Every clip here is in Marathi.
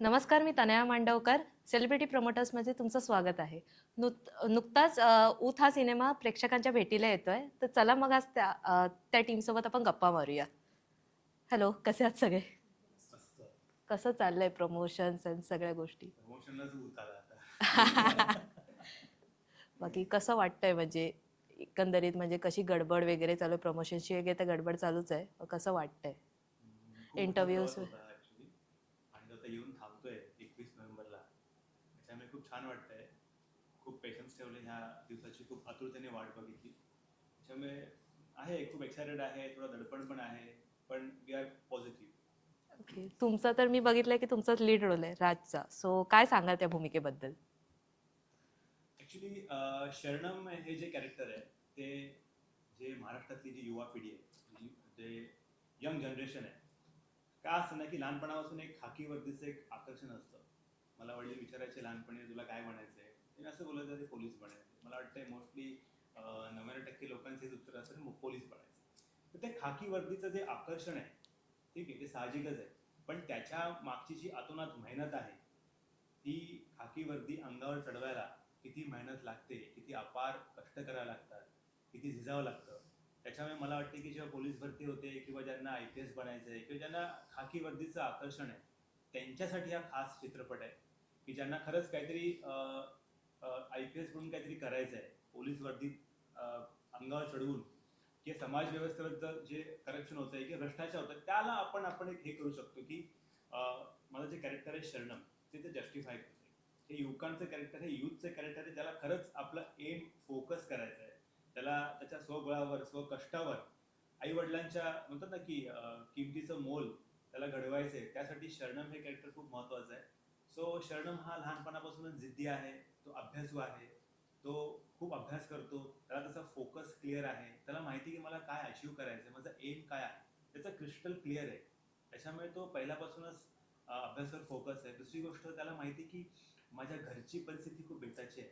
नमस्कार, मी तनया मांडवकर. सेलिब्रिटी प्रमोटर्समध्ये तुमचं स्वागत आहे. नुकताच ऊत हा सिनेमा प्रेक्षकांच्या भेटीला येतोय. तर चला मग आज त्या टीमसोबत आपण गप्पा मारूया. हॅलो, कसे आहात सगळे? मस्त. कसं चाललंय प्रमोशन्स आणि सगळ्या गोष्टी? प्रमोशनलाच ऊत आला आता. बाकी कसं वाटतंय, म्हणजे एकंदरीत म्हणजे कशी गडबड वगैरे चालू आहे? प्रमोशनची वगैरे तर गडबड चालूच आहे. कसं वाटतंय? खूप मोठा इंटरव्ह्यूज? प्रवास होता ऍक्च्युली. आणि आता येऊन थांबतोय 21 नोव्हेंबरला. त्याच्यामुळे खूप छान वाटतंय. खूप पेशन्स ठेवले, ह्या दिवसाची खूप आतुरतेने वाट बघितली. त्याच्यामुळे आहे, खूप एक्सायटेड आहे, थोडा दडपण पण आहे, पण वी आर पॉझिटिव्ह. ओके. तुमचा तर मी बघितलंय की तुमचाच लीड रोल आहे राजचा. सो काय सांगाल त्या भूमिकेबद्दल? ऍक्च्युली शरणम हे जे कॅरेक्टर आहे, ते जे महाराष्ट्रातली जी युवा पिढी आहे, जे यंग जनरेशन आहे, काय असतं ना की लहानपणापासून एक खाकी वर्दीचं एक आकर्षण असतं. मला वडील विचारायचे लहानपणी, तुला काय बनायचंय? मी असं बोलायचं ते पोलीस बनायचं. मला वाटतंय मोस्टली 99% लोकांचे उत्तर असेल पोलीस बनायचं. तर ते खाकी वर्दीचं जे आकर्षण आहे, ठीक आहे, ते साहजिकच आहे. पण त्याच्या मागची जी अतोनात मेहनत आहे, ती खाकी वर्दी अंगावर चढवायला किती मेहनत लागते, किती अपार कष्ट करायला लागतात, किती झिजावं लागतं. त्याच्यामुळे मला वाटते की जेव्हा पोलीस भरती होते किंवा ज्यांना IPS बनायचं आहे किंवा ज्यांना खाकी वर्दीचं आकर्षण आहे, त्यांच्यासाठी हा खास चित्रपट आहे की ज्यांना खरंच काहीतरी IPS म्हणून काहीतरी करायचं आहे, पोलीस वर्दीत अंगावर चढवून, की समाज व्यवस्थेबद्दल जे करप्शन होतं आहे किंवा भ्रष्टाचार होतं, त्याला आपण एक हे करू शकतो की माझं जे कॅरेक्टर आहे शरणम, ते जस्टिफाय करते. हे युवकांचं कॅरेक्टर, हे युथचं कॅरेक्टर आहे, ज्याला खरंच आपलं एम फोकस करायचं आहे, त्याला त्याच्या स्वबळावर स्वकष्टावर आई वडिलांच्या म्हणतात ना की किमतीचं मोल त्याला घडवायचं आहे. त्यासाठी शरणम हे कॅरेक्टर खूप महत्वाचं आहे. सो शरणम हा लहानपणापासूनच जिद्दी आहे, तो अभ्यासू आहे, तो खूप अभ्यास करतो, त्याला त्याचा फोकस क्लिअर आहे, त्याला माहिती की मला काय अचीव्ह करायचं आहे, माझा एम काय आहे, त्याचं क्रिस्टल क्लिअर आहे. त्याच्यामुळे तो पहिल्यापासूनच अभ्यासावर फोकस आहे. दुसरी गोष्ट, त्याला माहिती की माझ्या घरची परिस्थिती खूप बेताची आहे,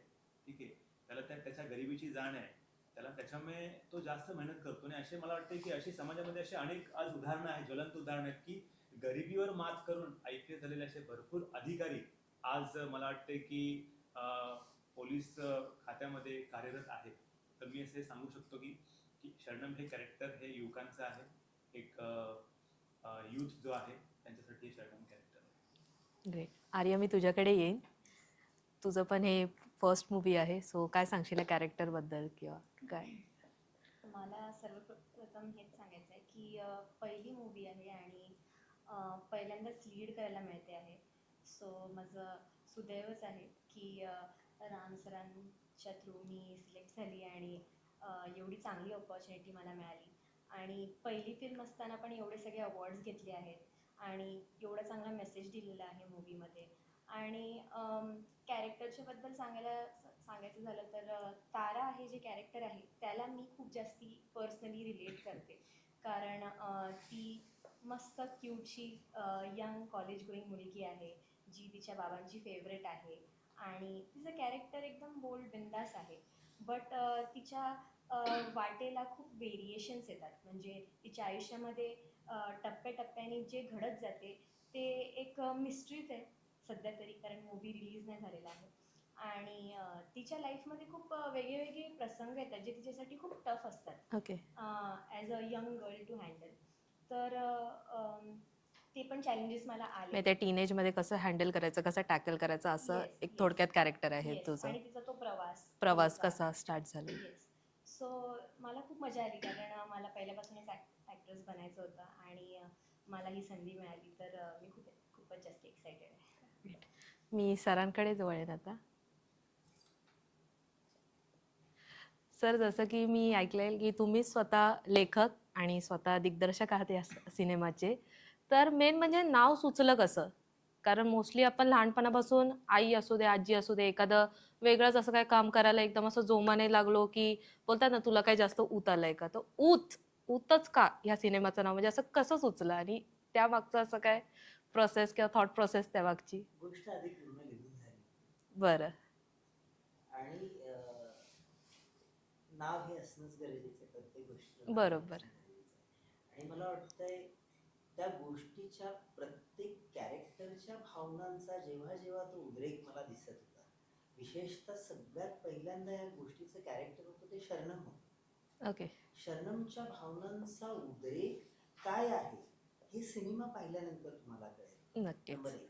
ठीक आहे, त्याला त्याच्या गरिबीची जाण आहे, त्याला त्याच्यामुळे तो जास्त मेहनत करतो. आणि असे मला वाटते की अशी समाजामध्ये असे अनेक आज उदाहरणं आहेत, ज्वलंत उदाहरणं आहेत की गरिबीवर मात करून IPS झालेले असे भरपूर अधिकारी आज मला वाटते की पोलीस खात्यामध्ये कार्यरत आहेत. तर मी असे सांगू शकतो की की शरणम हे कॅरेक्टर हे युवकांचं आहे, एक यूथ जो आहे त्यांच्यासाठी हे शरणम कॅरेक्टर आहे. ग्रेट. आर्या, मी तुझ्याकडे येईन. तुझं पण हे फर्स्ट मूवी आहे, सो काय सांगशील या कॅरेक्टरबद्दल किंवा काय? मला सर्वप्रथम हेच सांगायचं आहे की पहिली मूवी आहे आणि पहिल्यांदाच लीड करायला मिळते आहे. सो माझं सुदैवच आहे की राम सरांच्या थ्रू मी सिलेक्ट झाली आणि एवढी चांगली ऑपॉर्च्युनिटी मला मिळाली. आणि पहिली फिल्म असताना पण एवढे सगळे अवॉर्ड्स घेतले आहेत आणि एवढा चांगला मेसेज दिलेला आहे मूवीमध्ये. आणि कॅरेक्टरच्या बद्दल सांगायचं झालं तर तारा हे जे कॅरेक्टर आहे त्याला मी खूप जास्ती पर्सनली रिलेट करते. कारण ती मस्त क्यूटशी यंग कॉलेज गोईंग मुलगी आहे, जी तिच्या बाबांची फेवरेट आहे. आणि तिचं कॅरेक्टर एकदम बोल्ड बिंदास आहे. बट तिच्या वाटेला खूप व्हेरिएशन्स येतात. म्हणजे तिच्या आयुष्यामध्ये टप्प्याटप्प्याने जे घडत जाते ते एक मिस्ट्रीच आहे सध्या तरी, कारण मूवी रिलीज नाही झालेला आहे. आणि तिच्या लाईफमध्ये खूप वेगळे प्रसंग येतात जे तिच्यासाठी खूप टफ असतात okay. As a young girl to handle. तर ते पण चॅलेंजेस मला आले. म्हणजे त्या टीनेजमध्ये कसं हँडल करायचं, कसं टॅकल करायचं, असं येस, एक येस, थोडक्यात कॅरेक्टर आहे येस. तुझं. आणि तिचा तो प्रवास पुढचा. कसा स्टार्ट झाला? येस. सो मला खूप मजा आली, कारण मला पहिल्यापासूनच ॲक्ट्रेस बनायचं होतं आणि मला ही संधी मिळाली. तर मी खूपच जास्त एक्सायटेड आहे. मी सरांकडेच वळेन आता. सर, जसं की मी ऐकलंय की तुम्ही स्वतः लेखक आणि स्वतः दिग्दर्शक आहात या सिनेमाचे. तर मेन म्हणजे नाव सुचलं कसं? कारण मोस्टली आपण लहानपणापासून आई असू दे, आजी असू दे, एखादं वेगळंच असं काय काम करायला एकदम असं जोमाने लागलो की बोलतात ना, तुला काय जास्त ऊत आलंय का? तर ऊतच का ह्या सिनेमाचं नाव, म्हणजे असं कसं सुचलं आणि त्यामागचं असं काय प्रोसेस किंवा थॉट प्रोसेस त्यामागची? गोष्ट आधी पूर्ण लिहून झाली बरं. आणि नाव हे असणंच गरजेचं आहे. प्रत्येक गोष्टीला नाव बरोबर. असणं गरजेचं आहे. आणि मला वाटतंय त्या गोष्टीच्या प्रत्येक प्रत्येक कॅरेक्टरच्या भावनांचा जेव्हा जेव्हा तो उद्रेक मला दिसत होता, विशेषतः सगळ्यात पहिल्यांदा या गोष्टीचं कॅरेक्टर होतं ते शरणम होतं. ओके. शरणमच्या भावनांचा उद्रेक काय आहे हे सिनेमा पाहिल्यानंतर तुम्हाला कळेल. नक्कीच. नंबर एक,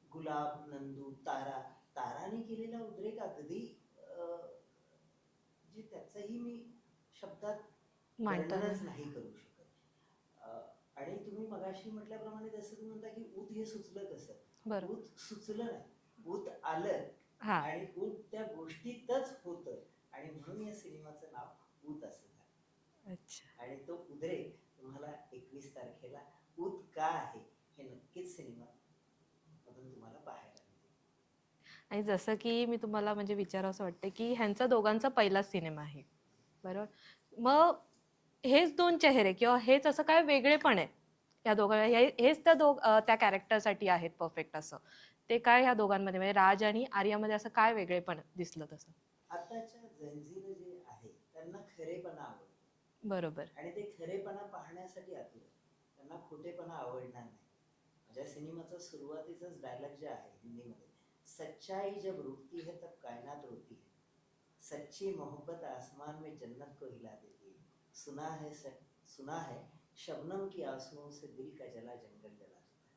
गुलाब, नंदू, तारा. ताराने केलेला उद्रेक अगदी जे त्याचंही मी शब्दात मांडता वर्णनच नाही करू शकत. आणि तुम्ही मगाशी म्हटल्याप्रमाणे जसं तुम्ही म्हणता की ऊत हे सुचलं कसं, बरोबर. ऊत सुचलं नाही, ऊत आलं हा. आणि ऊत त्या गोष्टीतच होतं आणि म्हणून या सिनेमाचं नाव ऊत असं झालं. अच्छा. आणि तो उद्रेक तुम्हाला 21 तारखेला ऊत का आहे हे नक्कीच सिनेमा मधून तुम्हाला पाहायला मिळेल. आणि जसं की मी तुम्हाला म्हणजे विचारावं वाटते की ह्यांचा दोघांचा पहिलाच सिनेमा आहे, बरोबर? मग हेच दोन चेहरे किंवा हेच असं काय वेगळेपण आहे या दोघांना, हेच त्या कॅरेक्टरसाठी आहेत परफेक्ट असं, ते काय ह्या दोघांमध्ये म्हणजे राज आणि आर्यामध्ये असं काय वेगळेपण दिसलं तसं? आताच्या जनजीनं जे आहे त्यांना खरेपणा आवडतो बरोबर. आणि ते खरेपणा पाहण्यासाठी आतुर आहेत. त्यांना खोटेपणा आवडणार नाही. माझ्या सिनेमाचा सुरुवातीचाच डायलॉग जे आहे हिंदीमध्ये, सच्चाई जब रुकती है तब कायनात रोती है, सच्ची मोहब्बत आसमान में जन्नत को हिला देती है, सुना है शबनम की आंसुओं से दिल का जला जंगल जला देता है.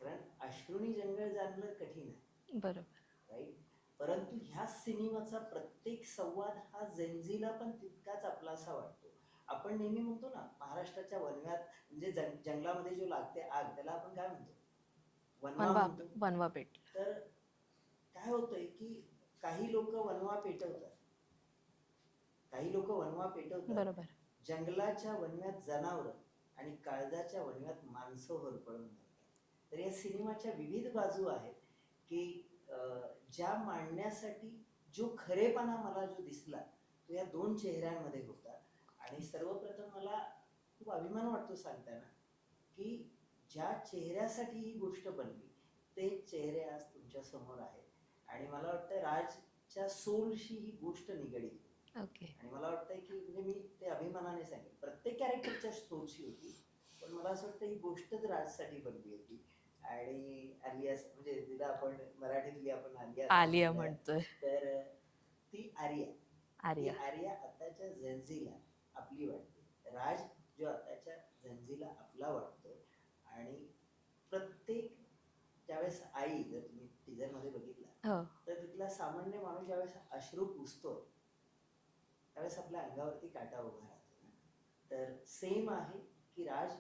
कारण अश्रूनी जंगल जाणणं कठीण आहे, बरोबर. राईट? परंतु ह्या सिनेमाचा प्रत्येक संवाद हा जेनझीला पण तितकाच आपलासा वाटतो. आपण नेहमी म्हणतो ना, महाराष्ट्राच्या वनव्यात म्हणजे जंगलामध्ये जो लागते आग त्याला आपण काय म्हणतो, वनवा वनवा म्हणतो. वनवा पेट. तर काय होतंय की काही लोक वनवा पेटवतात, काही लोक वनवा पेटवतात, बरोबर. जंगलाच्या वनव्यात जनावरं आणि काळजाच्या वनव्यात माणसं होरपळून जातात. तर या सिनेमाच्या विविध बाजू आहेत की ज्या मांडण्यासाठी जो खरेपणा मला जो दिसला तो या दोन चेहऱ्यांमध्ये होता. आणि सर्वप्रथम मला खूप अभिमान वाटतो सांगताना की ज्या चेहऱ्यासाठी ही गोष्ट बनली ते चेहरे आज तुमच्या समोर आहेत आणि मला वाटतं राजच्या सोलशी ही गोष्ट निगडीत. ओके. आणि मला वाटतंय की म्हणजे मी ते अभिमानाने सांगेन प्रत्येक कॅरेक्टरच्या सोलशी होती, पण मला असं वाटतं ही गोष्टच राजसाठी बनली होती. आणि आलियास म्हणजे तिला आपण मराठीतली आपण आलिया म्हणतोय. तर ती आर्या, ती आर्या. आर्या आताच्या जनजीला आपली वाटते, राज जो आताच्या जनजीला आपला वाटतो. आणि प्रत्येक ज्यावेळेस आई, जर तुम्ही टीजर मध्ये बघितला हो. तर तिथला सामान्य माणूस ज्यावेळेस अश्रू पुसतो त्यावेळेस आपल्या अंगावरती काटा उभा राहतो ना. तर सेम आहे की राज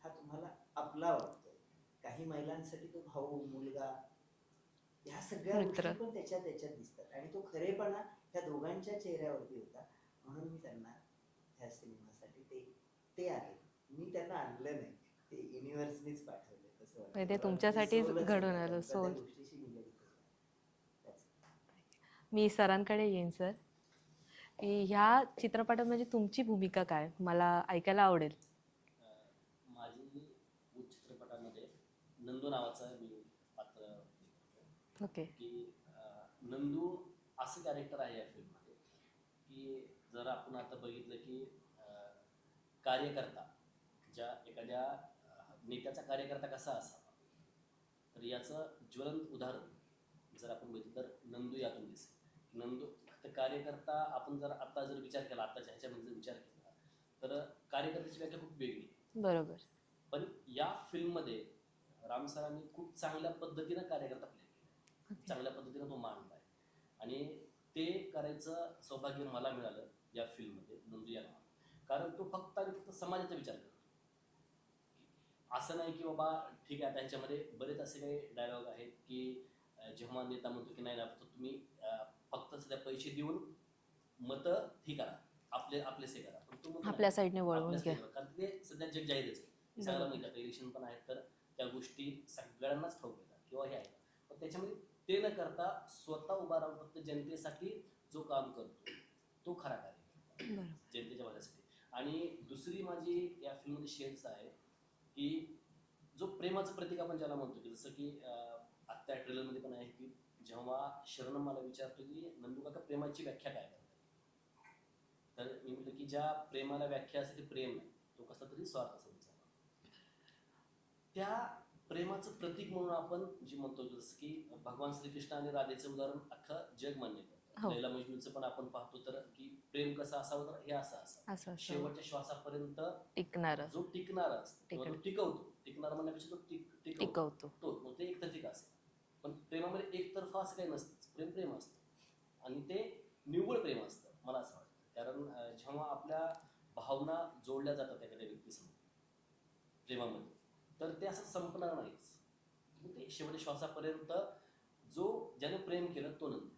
हा तुम्हाला आपला वाटतोय. काही महिलांसाठी तो भाऊ, मुलगा, ह्या सगळ्या मित्र. गोष्टी पण त्याच्यात दिसतात आणि तो खरेपणा ह्या दोघांच्या चेहऱ्यावरती होता. म्हणून मी त्यांना ह्या सिनेमासाठी ते आले, मी त्यांना आणलं नाही, ते युनिव्हर्सनीच पाठवले. तसं वाटतं म्हणजे ते मला, तुमच्यासाठीच सोलच घडून होता, आलं. त्यांचा त्या सोल. गोष्टीशी निगडीत होता. मी सरांकडे येईन सर, की ह्या चित्रपटात म्हणजे तुमची भूमिका काय मला ऐकायला आवडेल. माझी भूत चित्रपटामध्ये नंदू नावाचा मी पात्र करतो. ओके. की नंदू असं कॅरेक्टर आहे या फिल्ममध्ये की जर आपण आता बघितलं की कार्यकर्ता, ज्या एखाद्या नेत्याचा कार्यकर्ता कसा असावा, तर याचं ज्वलंत उदाहरण जर आपण बघितलं तर नंदू यातून दिसेल. नंदू तर कार्यकर्ता, आपण जर आता जर विचार केला, आताच्या ह्याच्यामध्ये जर विचार केला तर कार्यकर्त्याची व्याख्या खूप वेगळी आहे. बरोबर. पण या फिल्ममध्ये राम सरांनी खूप चांगल्या पद्धतीनं कार्यकर्ता प्ले केला, चांगल्या पद्धतीनं तो मांडलाय आणि ते करायचं सौभाग्य मला मिळालं या फिल्ममध्ये नंदू या नावानं. कारण तो फक्त आणि फक्त समाजाचा विचार करतो. असं नाही की बाबा ठीक आहे, आता ह्याच्यामध्ये बरेच असे काही डायलॉग आहेत की जेव्हा नेता म्हणतो की नाही ना, तुम्ही फक्त सध्या पैसे देऊन मतं ही करा, आपलेसे करा, पण तो म्हणतो आपल्या साईडने वळवून आपल्या घ्या. side वर. कारण ते सध्या जग जाहीरच आहे, सगळ्याला माहिती आहे, इलेक्शन पण आहेत तर त्या गोष्टी सगळ्यांनाच ठाऊक येतात किंवा हे आहेत. पण त्याच्यामध्ये ते न करता स्वतः उभा राहून फक्त जनतेसाठी जो काम करतो तो खरा कार्यकर्ता बरोबर. जनतेच्या भल्यासाठी. आणि दुसरी माझी या फिल्ममध्ये शेड्स आहे की जो प्रेमाचं प्रतीक आपण ज्याला म्हणतो, की जसं की आत्ता ट्रेलरमध्ये पण आहे की जेव्हा शरण मला विचारतो की नंदू काका प्रेमाची व्याख्या काय करतात, तर मी म्हटलं की ज्या प्रेमाला व्याख्या असते ते प्रेम नाही, तो कसला तरी स्वार्थ समजा. त्या प्रेमाचं प्रतीक म्हणून आपण जे म्हणतो जसं की भगवान श्रीकृष्ण आणि राधेचं उदाहरण अख्खं जग मान्य करतं. हो. लैला मजनूचं पण आपण पाहतो तर की प्रेम कसं असावं तर हे असं असावं, असं असं शेवटच्या श्वासापर्यंत टिकणार जो टिकणारा असतो किंवा तो टिकवतो. टिकणारा म्हणण्यापेक्षा तो टिकवतो टिकवतो. तो मग ते एकतर्फिक असेल. पण प्रेमामध्ये एकतर्फा असं काही नसतं. प्रेम प्रेम असतं आणि ते निव्वळ प्रेम असतं मला असं वाटतं. कारण जेव्हा आपल्या भावना जोडल्या जातात एखाद्या व्यक्तीसमोर प्रेमामध्ये तर ते असं संपणार नाहीच. मग ते शेवटी श्वासापर्यंत जो ज्याने प्रेम केलं तो नंदू.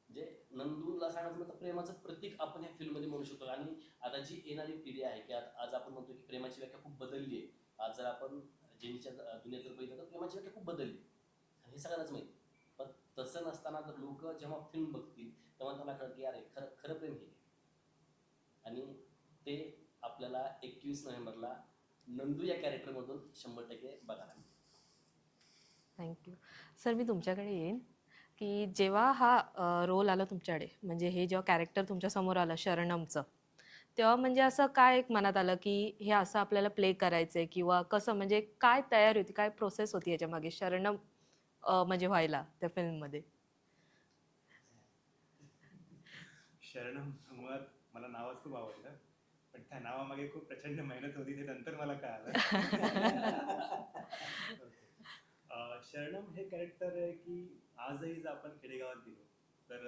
म्हणजे नंदूला सांगायचं म्हटलं तर प्रेमाचं प्रतीक आपण या फिल्ममध्ये म्हणू शकतो. आणि आता जी येणारी पिढी आहे की आज आपण म्हणतो की प्रेमाची व्याख्या खूप बदलली आहे. आज जर आपण जेनीच्या दुनियेत जर बघितलं तर प्रेमाची व्याख्या खूप बदलली आणि हे सगळ्यांनाच माहिती. पण तसं नसताना जर लोक जेव्हा फिल्म बघतील तेव्हा त्यांना कळतं की अरे खरं खरं प्रेम हे आहे. आणि ते आपल्याला 21 नोव्हेंबरला नंदू या कॅरेक्टरमधून 100% बघायला मिळेल. थँक्यू. सर मी तुमच्याकडे येईन की जेव्हा हा रोल आला तुमच्याकडे, म्हणजे हे जेव्हा कॅरेक्टर तुमच्यासमोर आलं शरणमचं, तेव्हा म्हणजे असं काय एक मनात आलं की हे असं आपल्याला प्ले करायचं आहे, किंवा कसं म्हणजे काय तयारी होती, काय प्रोसेस होती याच्यामागे शरणम म्हणजे व्हायला त्या फिल्ममध्ये? शरणम मुळात मला नावच खूप आवडलं, पण त्या नावामागे खूप प्रचंड मेहनत होती ते नंतर मला कळालं. शरणम हे कॅरेक्टर आहे की आजही जर आपण खेडेगावात गेलो तर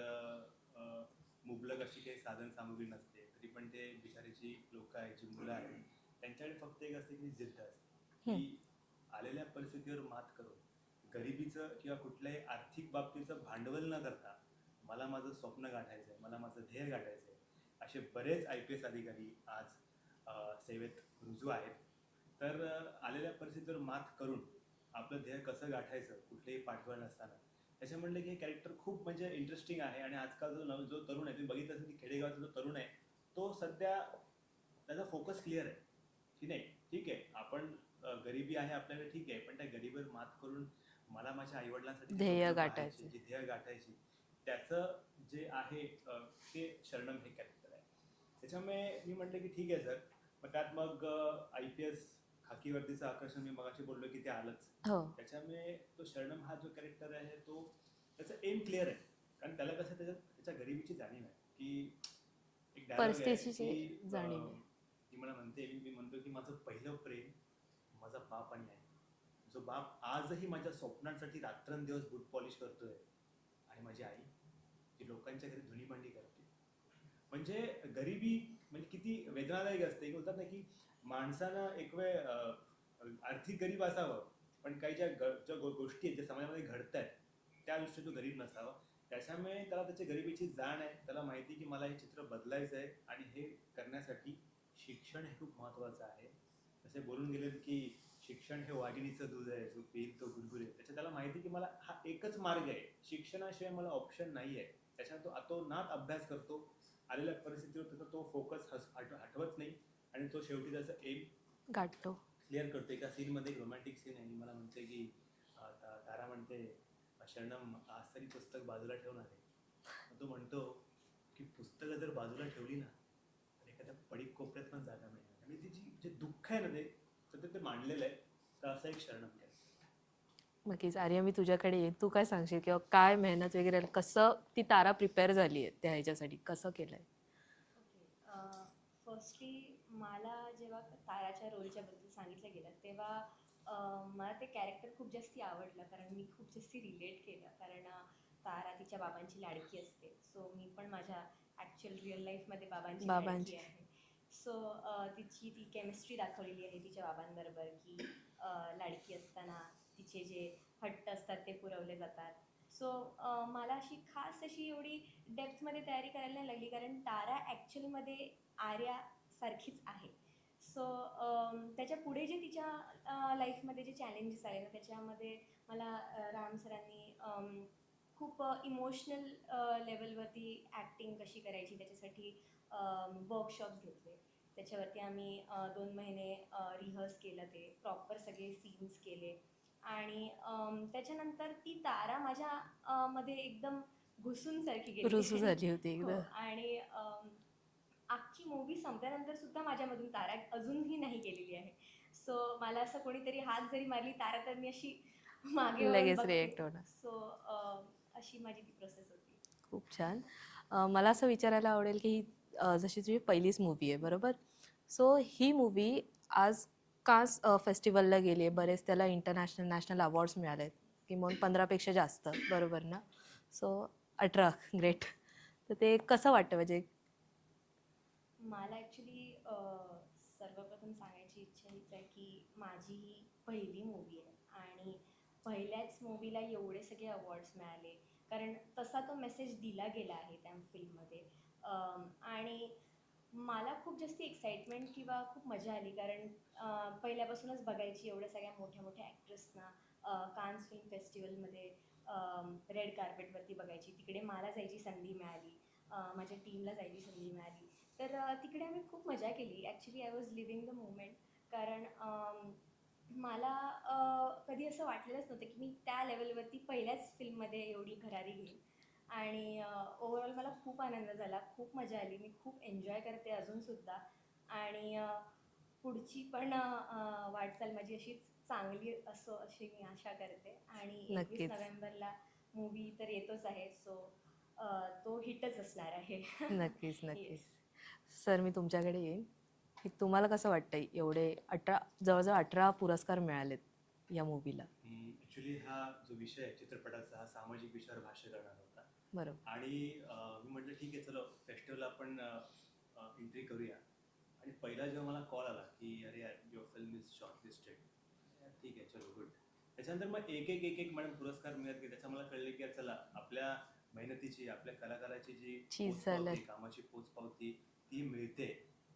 मुबलक अशी काही साधन सामुग्री नसते, तरी पण ते बिचारीची लोक आहेत, जी मुलं आहेत, त्यांच्याकडे फक्त एक असते की जिद्द असते की आलेल्या परिस्थितीवर मात करून गरिबीचं किंवा कुठल्याही आर्थिक बाबतीचं भांडवल न करता मला माझं स्वप्न गाठायचं आहे, मला माझं ध्येय गाठायचं आहे. असे बरेच IPS अधिकारी आज सेवेत रुजू आहेत. तर आलेल्या परिस्थितीवर मात करून आपलं ध्येय कसं गाठायचं कुठलेही पाठबळ नसताना, त्याच्या म्हणलं की हे कॅरेक्टर खूप म्हणजे इंटरेस्टिंग आहे. आणि आजकाल जो तरुण आहे, तुम्ही बघितलं असेल की खेडेगावाचा जो तरुण आहे तो सध्या त्याचा फोकस क्लिअर आहे की नाही, ठीक आहे आपण गरिबी आहे आपल्याकडे, ठीक आहे, पण त्या गरिबीवर मात करून मला माझ्या आईवडिलांसाठी जी ध्येय स्वप्न गाठायचे. पाहायची, जी ध्येय गाठायची, त्याचं जे आहे ते शरणम हे कॅरेक्टर आहे. त्याच्यामुळे मी म्हटलं की ठीक आहे सर, मग त्यात मग IPS खाकी वर्दीचं आकर्षण मी मगाशी बोललो की ते आलंच. हो. त्याच्यामुळे तो शरणम हा जो कॅरेक्टर आहे तो त्याचं एम क्लिअर आहे. कारण त्याला कसं त्याच्या गरिबीची जाणीव आहे की एक डायलॉग आहे परिस्थितीची की जाणीव आहे. ती मला म्हणते, मी म्हणतो की माझं पहिलं प्रेम माझा बाप आणि आई, जो बाप आजही माझ्या स्वप्नांसाठी रात्रंदिवस बूट पॉलिश करतोय, आणि माझी आई जी लोकांच्या घरी धुणी भांडी करते. म्हणजे गरिबी म्हणजे किती वेदनादायक असते. बोलतात ना की माणसानं एक वेळ आर्थिक गरीब असावं, पण काही ज्या गोष्टी आहेत ज्या समाजामध्ये घडत आहेत त्या दृष्टीने तो गरीब नसावा. त्याच्यामुळे त्याला त्याच्या गरिबीची जाण आहे. त्याला माहिती की मला हे चित्र बदलायचं आहे आणि हे करण्यासाठी शिक्षण हे खूप महत्त्वाचं आहे. जसे बोलून गेलेत की शिक्षण हे वाघिणीचं दूध आहे, जो पिईल तो गुलगुले. त्याच्या त्याला माहिती की मला हा एकच मार्ग आहे, शिक्षणाशिवाय मला ऑप्शन नाही आहे. त्याच्यात तो अतोनात अभ्यास करतो. आलेल्या परिस्थितीवर त्याचा तो फोकस हटवत नाही आणि तो शेवटी त्याचं एम गाठतो. क्लिअर करतो. एका सीनमध्ये एक रोमॅन्टिक सीन आहे, मला म्हणते की तारा म्हणते शरणम आज तरी पुस्तक बाजूला ठेवणार आहे. तो म्हणतो की पुस्तकं जर बाजूला ठेवली ना तर एखाद्या पडीक कोपऱ्यात पण जागा मिळणार. आणि तिची जे दुःख आहे ना ते सध्या ते मांडलेलं आहे. तर असं एक शरणम आहे. नक्कीच आर्या, मी तुझ्याकडे येईन. तू काय सांगशील किंवा काय मेहनत वगैरे कसं ती तारा प्रिपेअर झाली आहे त्या ह्याच्यासाठी, कसं केलंय? ओके. फर्स्टली मला जेव्हा ताराच्या रोलच्या बद्दल सांगितलं गेलं तेव्हा मला ते कॅरेक्टर खूप जास्ती आवडलं, कारण मी खूप जास्ती रिलेट केलं. कारण तारा तिच्या बाबांची लाडकी असते. सो मी पण माझ्या ॲक्च्युअल रिअल लाईफमध्ये बाबांची बाबांची. लाडकी आहे. सो तिची ती केमिस्ट्री दाखवलेली आहे तिच्या बाबांबरोबर की लाडकी असताना तिचे जे हट्ट असतात ते पुरवले जातात. सो मला अशी खास अशी एवढी डेप्थमध्ये तयारी करायला नाही लागली, कारण तारा ॲक्च्युअलमध्ये आर्यासारखीच आहे. सो त्याच्या पुढे जे तिच्या लाईफमध्ये जे चॅलेंजेस आले ना त्याच्यामध्ये मला राम सरांनी खूप इमोशनल लेवलवरती ॲक्टिंग कशी करायची त्याच्यासाठी वर्कशॉप्स घेतले. त्याच्यावरती आम्ही 2 महिने रिहर्स केलं, ते प्रॉपर सगळे सीन्स केले. आणि त्याच्यानंतर ती तारा माझ्या मध्ये एकदम घुसून सारखी गेली. रुजू झाली होती हो. एकदा. आणि अख्खी मूवी संपल्यानंतर सुद्धा माझ्यामधून तारा अजूनही नाही गेलेली आहे. सो मला असं कोणीतरी हात जरी मारली तारा तर मी अशी मागे लगेच रिएक्ट होणार. सो अशी माझी ती प्रोसेस होती. खूप छान. मला असं विचारायला आवडेल की जशी तुझी पहिलीच मूवी आहे बरोबर, सो ही मूवी आज कास फेस्टिवलला गेली आहे, बरेच त्याला इंटरनॅशनल नॅशनल अवॉर्ड्स मिळाले आहेत, किमान 15पेक्षा जास्त, बरोबर ना? So 18, great. तर ते कसं वाटतं म्हणजे? मला ॲक्च्युली सर्वप्रथम सांगायची इच्छा हीच आहे की माझी ही पहिली मूवी आहे आणि पहिल्याच मूवीला एवढे सगळे अवॉर्ड्स मिळाले, कारण तसा तो मेसेज दिला गेला आहे त्या फिल्ममध्ये. आणि मला खूप जास्त एक्साइटमेंट किंवा खूप मजा आली, कारण पहिल्यापासूनच बघायची एवढ्या सगळ्या मोठ्या मोठ्या ॲक्ट्रेसना कान्स फिल्म फेस्टिवलमध्ये रेड कार्पेटवरती बघायची. तिकडे मला जायची संधी मिळाली, माझ्या टीमला जायची संधी मिळाली. तर तिकडे आम्ही खूप मजा केली. Actually I was living the moment, कारण मला कधी असं वाटलेलंच नव्हतं की मी त्या लेवलवरती पहिल्याच फिल्ममध्ये एवढी भरारी घेईन. आणि ओव्हरऑल मला खूप आनंद झाला, खूप मजा आली, मी खूप एन्जॉय करते अजूनसुद्धा. आणि पुढची पण वाटचाल माझी अशीच चांगली असो अशी मी आशा करते. आणि 21 नक्कीच. नोव्हेंबरला मूवी तर येतोच आहे, सो तो हिटच असणार आहे. नक्कीच, नक्कीच. येस. सर, मी तुमच्याकडे येईन की तुम्हाला कसं वाटतं एवढे 18, जवळजवळ 18 पुरस्कार मिळालेत या मूवीला, ॲक्च्युली हा जो विषय आहे चित्रपटाचा, हा सामाजिक विषयावर भाष्य करणार होता. बरोबर. आणि मी म्हटलं ठीक आहे, चलो फेस्टिवल आपण एंट्री करूया. आणि पहिला जेव्हा मला कॉल आला की अरे यार युअर फिल्म इज शॉर्टलिस्टेड, ठीक आहे चलो गुड. त्याच्यानंतर मग एक एक एक एक मॅडम पुरस्कार मिळत गेले. त्याच्या मला कळले की यार चला आपल्या मेहनतीची, आपल्या कलाकाराची जी चीज पोचपावती, झालं. कामाची पोचपावती ती मिळते.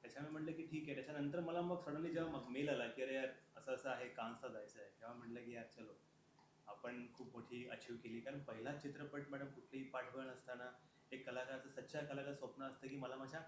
त्याच्यामुळे म्हटलं की ठीक आहे. त्याच्यानंतर मला मग सडनली जेव्हा मग मेल आला की अरे यार असं असं आहे, कान्सला जायचं आहे, तेव्हा म्हटलं की यार चलो आपण खूप मोठी अचीव केली. कारण पहिला चित्रपट मॅडम कुठलीही पाठबळ नसताना एक कलाकाराचं, सच्चा कलाकार स्वप्न असतं की मला माझ्या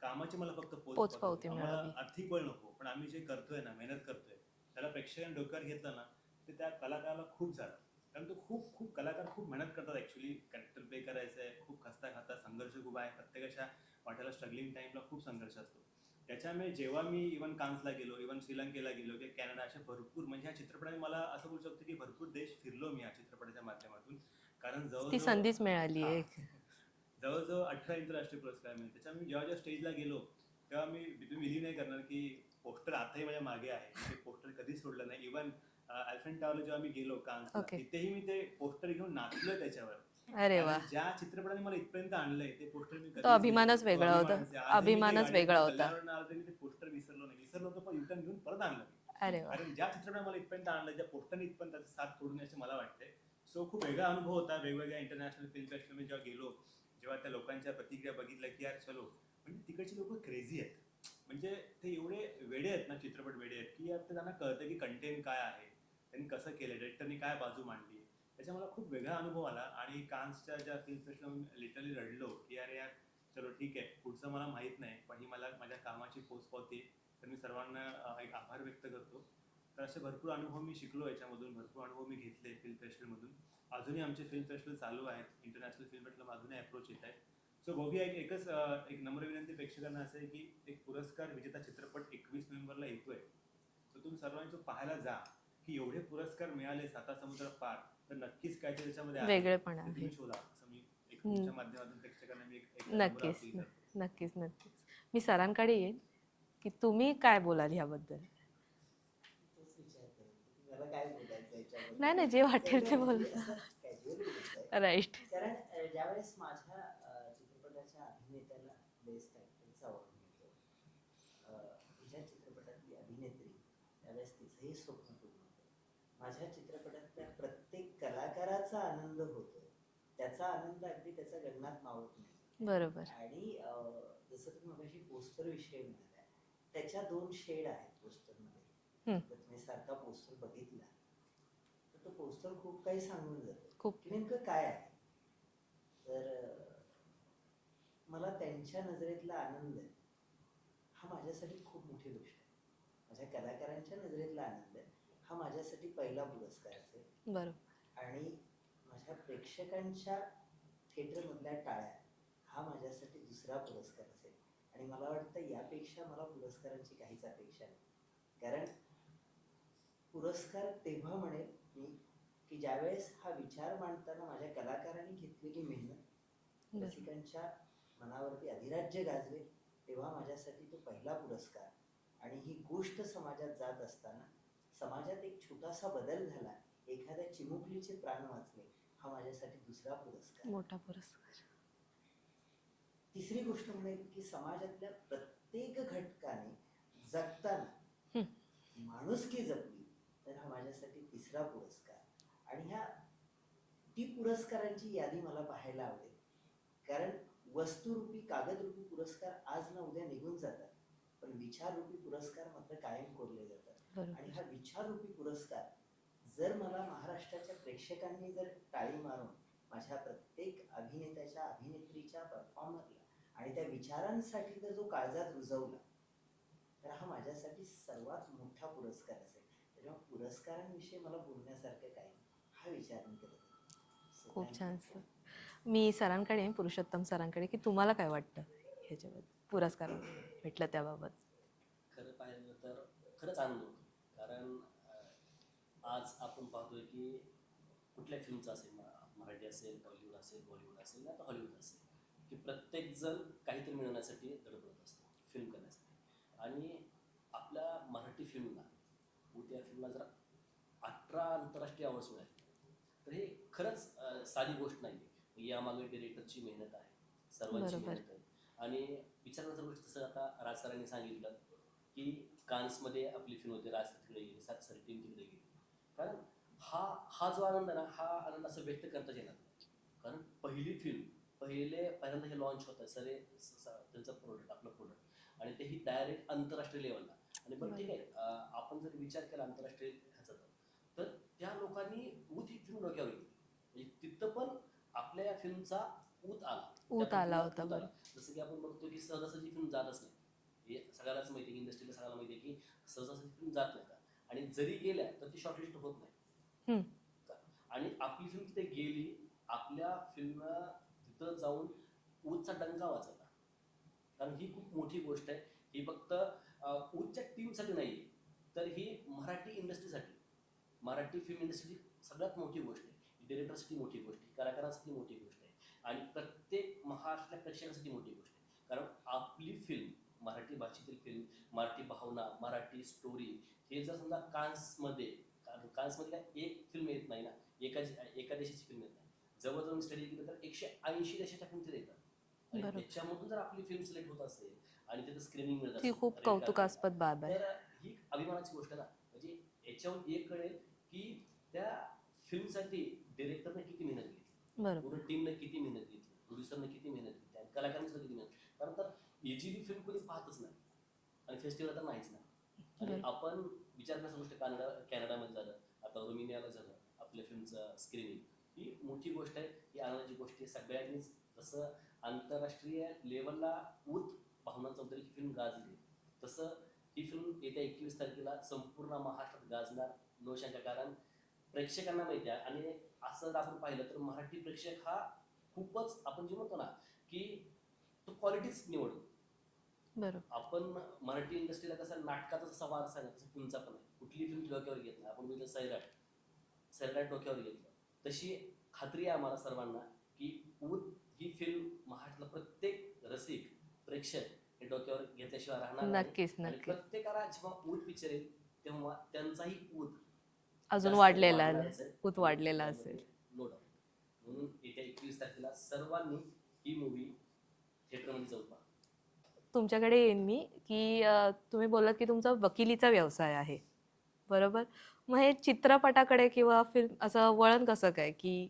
कामाची मला फक्त पोचपावती आम्हाला मिळावी. आर्थिक बळ नको, पण आम्ही जे करतोय ना, मेहनत करतोय, त्याला प्रेक्षकांनी डोक्यावर घेतलं ना, तर त्या कलाकाराला खूप झालं. कारण तो खूप खूप कलाकार खूप मेहनत करतात ॲक्च्युली कॅरेक्टर प्ले करायचं आहे, खूप खस्ता खाता, संघर्ष खूप आहे, प्रत्येकाच्या वाट्याला स्ट्रगलिंग टाईमला खूप संघर्ष असतो. त्याच्यामुळे जेव्हा मी इव्हन कान्सला गेलो, इव्हन श्रीलंकेला गेलो की कॅनडा, असे भरपूर, म्हणजे ह्या चित्रपटाने मला असं बोलू शकतो की भरपूर देश फिरलो मी या चित्रपटाच्या माध्यमातून. कारण ती जवळजवळ संधीच मिळाली हां, आहे. जवळजवळ 18 आंतरराष्ट्रीय पुरस्कार मिळाले. त्याच्यामुळे जेव्हा जेव्हा स्टेजला गेलो तेव्हा मी विधी नाही करणार की पोस्टर आताही माझ्या मागे आहे. मी ते पोस्टर कधीच सोडलं नाही. इव्हन एलिफंट टॉवरला जेव्हा मी गेलो कान्सला, ओके. तिथेही मी ते पोस्टर घेऊन नाचलोय त्याच्यावर. अरे वा. कारण ज्या चित्रपटाने मला इथपर्यंत आणलंय ते पोस्टर मी कधीच अभिमानच विसरलो. वेगळा होता. अभिमानच आहे. आजही मी ते अभिमानच गाडीतनं वेगळा होता. कल्याणवरून आलो तरी ते पोस्टर विसरलो नाही. विसरलो होतो पण युटर्न घेऊन परत आणलं मी. अरे वा. कारण ज्या चित्रपटाने मला इथपर्यंत आणलं, ज्या पोस्टरने इथपर्यंत त्याचा साथ सोडून असे मला वाटते. सो खूप वेगळा अनुभव होता. वेगवेगळ्या इंटरनॅशनल फिल्म फेस्टिवलमध्ये जेव्हा गेलो, जेव्हा त्या लोकांच्या प्रतिक्रिया बघितल्या की यार चलो, म्हणजे तिकडची लोक क्रेझी आहेत. म्हणजे ते एवढे वेडे आहेत ना, चित्रपट वेडे आहेत की यार ते त्यांना कळतं की कंटेंट काय आहे, त्यांनी कसं केलं, डायरेक्टरनी काय बाजू मांडली. त्याचा मला खूप वेगळा अनुभव आला. आणि कान्सच्या ज्या फिल्म फेस्टिवल लिटरली रडलो की अरे यार चलो ठीक आहे, पुढचं मला माहीत नाही, पण ही मला माझ्या कामाची पोचपावती. तर मी सर्वांना एक आभार व्यक्त करतो. तर असे भरपूर अनुभव मी शिकलो याच्यामधून, भरपूर अनुभव मी घेतले फिल्म फेस्टिवलमधून. अजूनही आमचे फिल्म फेस्टिवल चालू आहेत, इंटरनॅशनल फिल्म फेस्टिवल अजूनही अप्रोच येत आहेत. सो बघूया, एक नम्र विनंती प्रेक्षकांना असं आहे की एक पुरस्कार विजेता चित्रपट 21 नोव्हेंबरला येतोय. तर तुम्ही सर्वांनी तो पाहायला जा की एवढे पुरस्कार मिळाले साता समुद्र पार, तर नक्कीच काहीतरी त्याच्यामध्ये आहे. वेगळेपण ते आहे. तुम्ही शोधा, असं मी एक तुमच्या माध्यमातून प्रेक्षकांना मी एक नम्र नक्कीच, अपील करतो. नक्कीच, नक्कीच. मी सरांकडे येईन की तुम्ही काय बोलाल ह्याबद्दल. तोच विचार करत होते की मला काय बोलायचं याच्याबद्दल. नाही नाही, जे वाटेल ते बोल. कॅज्युअली बोलताय. राईट. कारण ज्यावेळेस माझ्या चित्रपटाच्या अभिनेत्याला बेस्ट ॲक्टरचा अवॉर्ड मिळतो, तुझ्या चित्रपटातली अभिनेत्री त्यावेळेस तिचंही स्वप्न पूर्ण होतं. माझ्या चित्रपटातल्या प्रत्येक कलाकाराचा आनंद होतो, त्याचा आनंद अगदी त्याचा गगनात मावत नाही. बरोबर. आणि जसं तुम्ही मगाशी पोस्टर विषयी म्हणाल्या, त्याच्या 2 शेड आहेत पोस्टरमध्ये. हम्म. जर तुम्ही सारखा पोस्टर बघितला तर तो पोस्टर खूप काही सांगून जातो खूप. की नेमकं काय आहे. तर मला त्यांच्या नजरेतला आनंद हा माझ्यासाठी खूप मोठी गोष्ट आहे. माझ्या कलाकारांच्या नजरेतला आनंद हा माझ्यासाठी पहिला पुरस्कार असेल. बरोबर. आणि माझ्या प्रेक्षकांच्या थिएटरमधल्या टाळ्या हा माझ्यासाठी दुसरा पुरस्कार असेल. आणि मला वाटतं यापेक्षा मला पुरस्कारांची काहीच अपेक्षा नाही. कारण पुरस्कार तेव्हा म्हणेल मी की ज्यावेळेस हा विचार मांडताना माझ्या कलाकारांनी घेतलेली मेहनत रसिकांच्या मनावरती अधिराज्य गाजवेल, तेव्हा माझ्यासाठी तो पहिला पुरस्कार. आणि ही गोष्ट समाजात जात असताना समाजात एक छोटासा बदल झाला, एखाद्या चिमुकलीचे प्राण वाचले, हा माझ्यासाठी दुसरा पुरस्कार. मोठा पुरस्कार. तिसरी गोष्ट म्हणेल की समाजातल्या प्रत्येक घटकाने जगताना माणुसकी जपली, तर हा माझ्यासाठी तिसरा पुरस्कार. आणि ह्या ती पुरस्कारांची यादी मला पाहायला आवडेल, कारण वस्तुरूपी कागदरूपी पुरस्कार आज ना उद्या निघून जातात, पण विचाररूपी पुरस्कार मात्र कायम कोरले जातात. बरोबर. आणि हा विचाररूपी पुरस्कार जर मला महाराष्ट्राच्या प्रेक्षकांनी जर टाळी मारून माझ्या प्रत्येक अभिनेत्याच्या अभिनेत्रीच्या परफॉर्मरला आणि त्या विचारांसाठी जर जो काळजात रुजवला, तर हा माझ्यासाठी सर्वात मोठा पुरस्कार असेल. तेव्हा पुरस्कारांविषयी मला बोलण्यासारखं काय नाही, हा विचार मी करत आहे. So, खूप thank छान you. सर. मी सरांकडे, पुरुषोत्तम सरांकडे, की तुम्हाला काय वाटतं ह्याच्याबद्दल, पुरस्कार भेटलं त्याबाबत? खरं पाहिलं तर खरंच आनंद होतो. कारण आज आपण पाहतोय की कुठल्या फिल्मचं असेल, मराठी असेल, टॉलिवूड असेल, बॉलिवूड असेल, आता हॉलिवूड असेल, की प्रत्येकजण काहीतरी मिळवण्यासाठी धडपडत असतो फिल्म करण्यासाठी. आणि आपल्या मराठी फिल्मला, त्या फिल्मला जर 18 आंतरराष्ट्रीय अवॉर्ड्स मिळाले, तर हे खरंच साधी गोष्ट नाही. यामागे डिरेक्टरची मेहनत आहे, सर्वांची बरोबर. मेहनत आहे. आणि विचारण्याचं गोष्ट तसं आता राज सरांनी सांगितलं की कान्समध्ये आपली फिल्म होती, राज तिकडे गेली, सारी टीम तिकडे गेली. कारण हा जो आनंद आहे ना, हा आनंद असं व्यक्त करताच येणार नाही. कारण पहिली फिल्म पहिल्यांदा हे लॉन्च होतं त्यांचं प्रोडक्ट, आपलं प्रोडक्ट, आणि तेही डायरेक्ट आंतरराष्ट्रीय लेवलला. आणि बरं ठीक आहे, आपण जर विचार केला आंतरराष्ट्रीय ह्याचा, तर त्या लोकांनी ही फिल्म डोक्यावर घेतली. म्हणजे तिथं पण आपल्या या फिल्मचा ऊत आला. ऊत त्या आला फिल्मला होता, ऊत आला. बरं. जसं की आपण बघतो की सहजासहजी फिल्म जातच नाही. हे सगळ्यालाच माहिती आहे, इंडस्ट्रीला सगळ्याला माहिती आहे की सहजासहजी फिल्म जात नाही का, आणि जरी गेल्या तर ती शॉर्टलिस्ट होत नाही. आणि आपली फिल्म तिथे गेली, आपल्या फिल्म तिथं जाऊन ऊतचा डंका वाजवला. कारण ही खूप मोठी गोष्ट आहे. ही फक्त ऊतच्या टीमसाठी नाही, तर ही मराठी इंडस्ट्रीसाठी, मराठी फिल्म इंडस्ट्रीची सगळ्यात मोठी गोष्ट आहे. डिरेक्टरसाठी मोठी गोष्ट आहे, कलाकारांसाठी मोठी गोष्ट आहे, आणि प्रत्येक महाराष्ट्रातल्या प्रेक्षकांसाठी मोठी गोष्ट आहे. कारण आपली फिल्म, मराठी भाषेतील फिल्म, मराठी भावना, मराठी स्टोरी, हे जर समजा कान्समध्ये काय एक फिल्म येत नाही ना, एका देशाची फिल्म येत नाही. जवळजवळ स्टडी केलं तर 180 देशाच्या फिल्म तिथे येतात. आणि बरोबर. त्याच्यामधून जर आपली फिल्म सिलेक्ट होत असेल आणि तिथं स्क्रीनिंग मिळत ती असेल, खूप red कौतुकास्पद बाब आहे. तर ही अभिमानाची गोष्ट आहे ना. म्हणजे याच्यावर एक कळेल की त्या फिल्मसाठी डिरेक्टरने किती मेहनत घेतली, बरोबर. पूर्ण टीमने किती मेहनत घेतली, प्रोड्युसरने किती मेहनत घेतली, आणि कलाकारांनी सुद्धा किती मेहनत. कारण तर इझिली फिल्म कोणी पाहतच नाही, आणि फेस्टिवल तर नाहीच नाही. आणि बरोबर. आपण विचार करण्याची गोष्ट कॅनडामध्ये झालं, आता रोमेनियाला झालं आपल्या फिल्मचं स्क्रीनिंग. ही मोठी गोष्ट आहे, ही आनंदाची गोष्ट आहे. सगळ्यांनीच जसं आंतरराष्ट्रीय लेवलला ऊत भावना चौधरीची फिल्म गाजली, तसं ही फिल्म येत्या 21 तारखेला संपूर्ण महाराष्ट्रात गाजणार नो शंका. कारण प्रेक्षकांना माहिती आहे, आणि असं जर आपण पाहिलं तर मराठी प्रेक्षक हा खूपच, आपण जे म्हणतो ना की तो क्वालिटीच निवडतो. बरोबर. आपण मराठी इंडस्ट्रीला कसं नाटकाचा जसा वारसा आहे ना, तसं फिल्मचा पण आहे. कुठली फिल्म डोक्यावर घेत नाही. आपण बघितलं सैराट डोक्यावर घेतलं, तशी खात्री आहे आम्हाला सर्वांना की ऊत ही फिल्म महाराष्ट्रातला प्रत्येक रसिक प्रेक्षक हे डोक्यावर घेतल्याशिवाय राहणार नाही. नक्कीच, आणि नक्कीच. प्रत्येकाला जेव्हा ऊत पिक्चर येईल तेव्हा त्यांचाही ऊत अजून जास्त वाढलेला वाढणारच आहे. ऊत वाढलेला असेल. No doubt. म्हणून येत्या 21 तारखेला सर्वांनी ही मूवी थिएटरमध्ये जाऊन पहा. तुमच्याकडे येईन मी, की तुम्ही बोललात की तुमचा वकिलीचा व्यवसाय आहे, बरोबर? मग हे चित्रपटाकडे किंवा फिल्म असं वळण कसं काय, की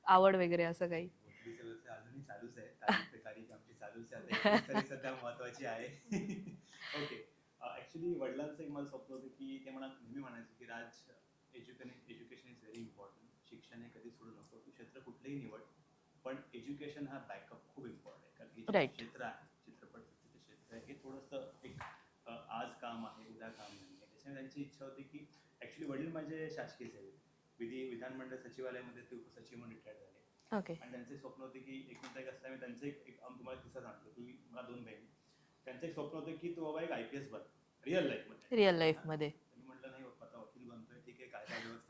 आवड वगैरे असं काही? वकिलीचं व्यवसाय अजूनही चालूच आहे. तारीख आमची चालूच आहे. आता 21 तारीख सध्या महत्वाची आहे. ओके. ऍक्च्युली वडिलांचं एक मला स्वप्न होतं की ते मला नेहमी म्हणायचे की राज, एज्युकेशन इज व्हेरी इम्पॉर्टंट. शिक्षण हे कधी सोडू नको, तू क्षेत्र कुठलंही निवड, पण एज्युकेशन हा बॅकअप खूप इम्पॉर्टंट आहे. कारण हे जे Right. क्षेत्र आहे, चित्रपट क्षेत्र आहे, हे थोडंसं एक आज काम आहे, उद्या काम नाही आहे. त्याच्यामुळे त्यांची इच्छा होती की, ऍक्च्युली वडील माझे शासकीय सेवेत, विधानमंडळ सचिवालयामध्ये ते उपसचिव म्हणून रिटायर झाले. ओके. आणि त्यांचे स्वप्न होते की एकूण एक असल्यामुळे त्यांचं एक तुम्हाला किस्सा सांगतो की मला 2 बहिणी, त्यांचं एक स्वप्न होतं की तू बाबा एक IPS बन रिअल लाईफमध्ये. रिअल लाईफमध्ये. मी म्हटलं नाही बाबा, आता वकील बनतोय ठीक ठीक आहे,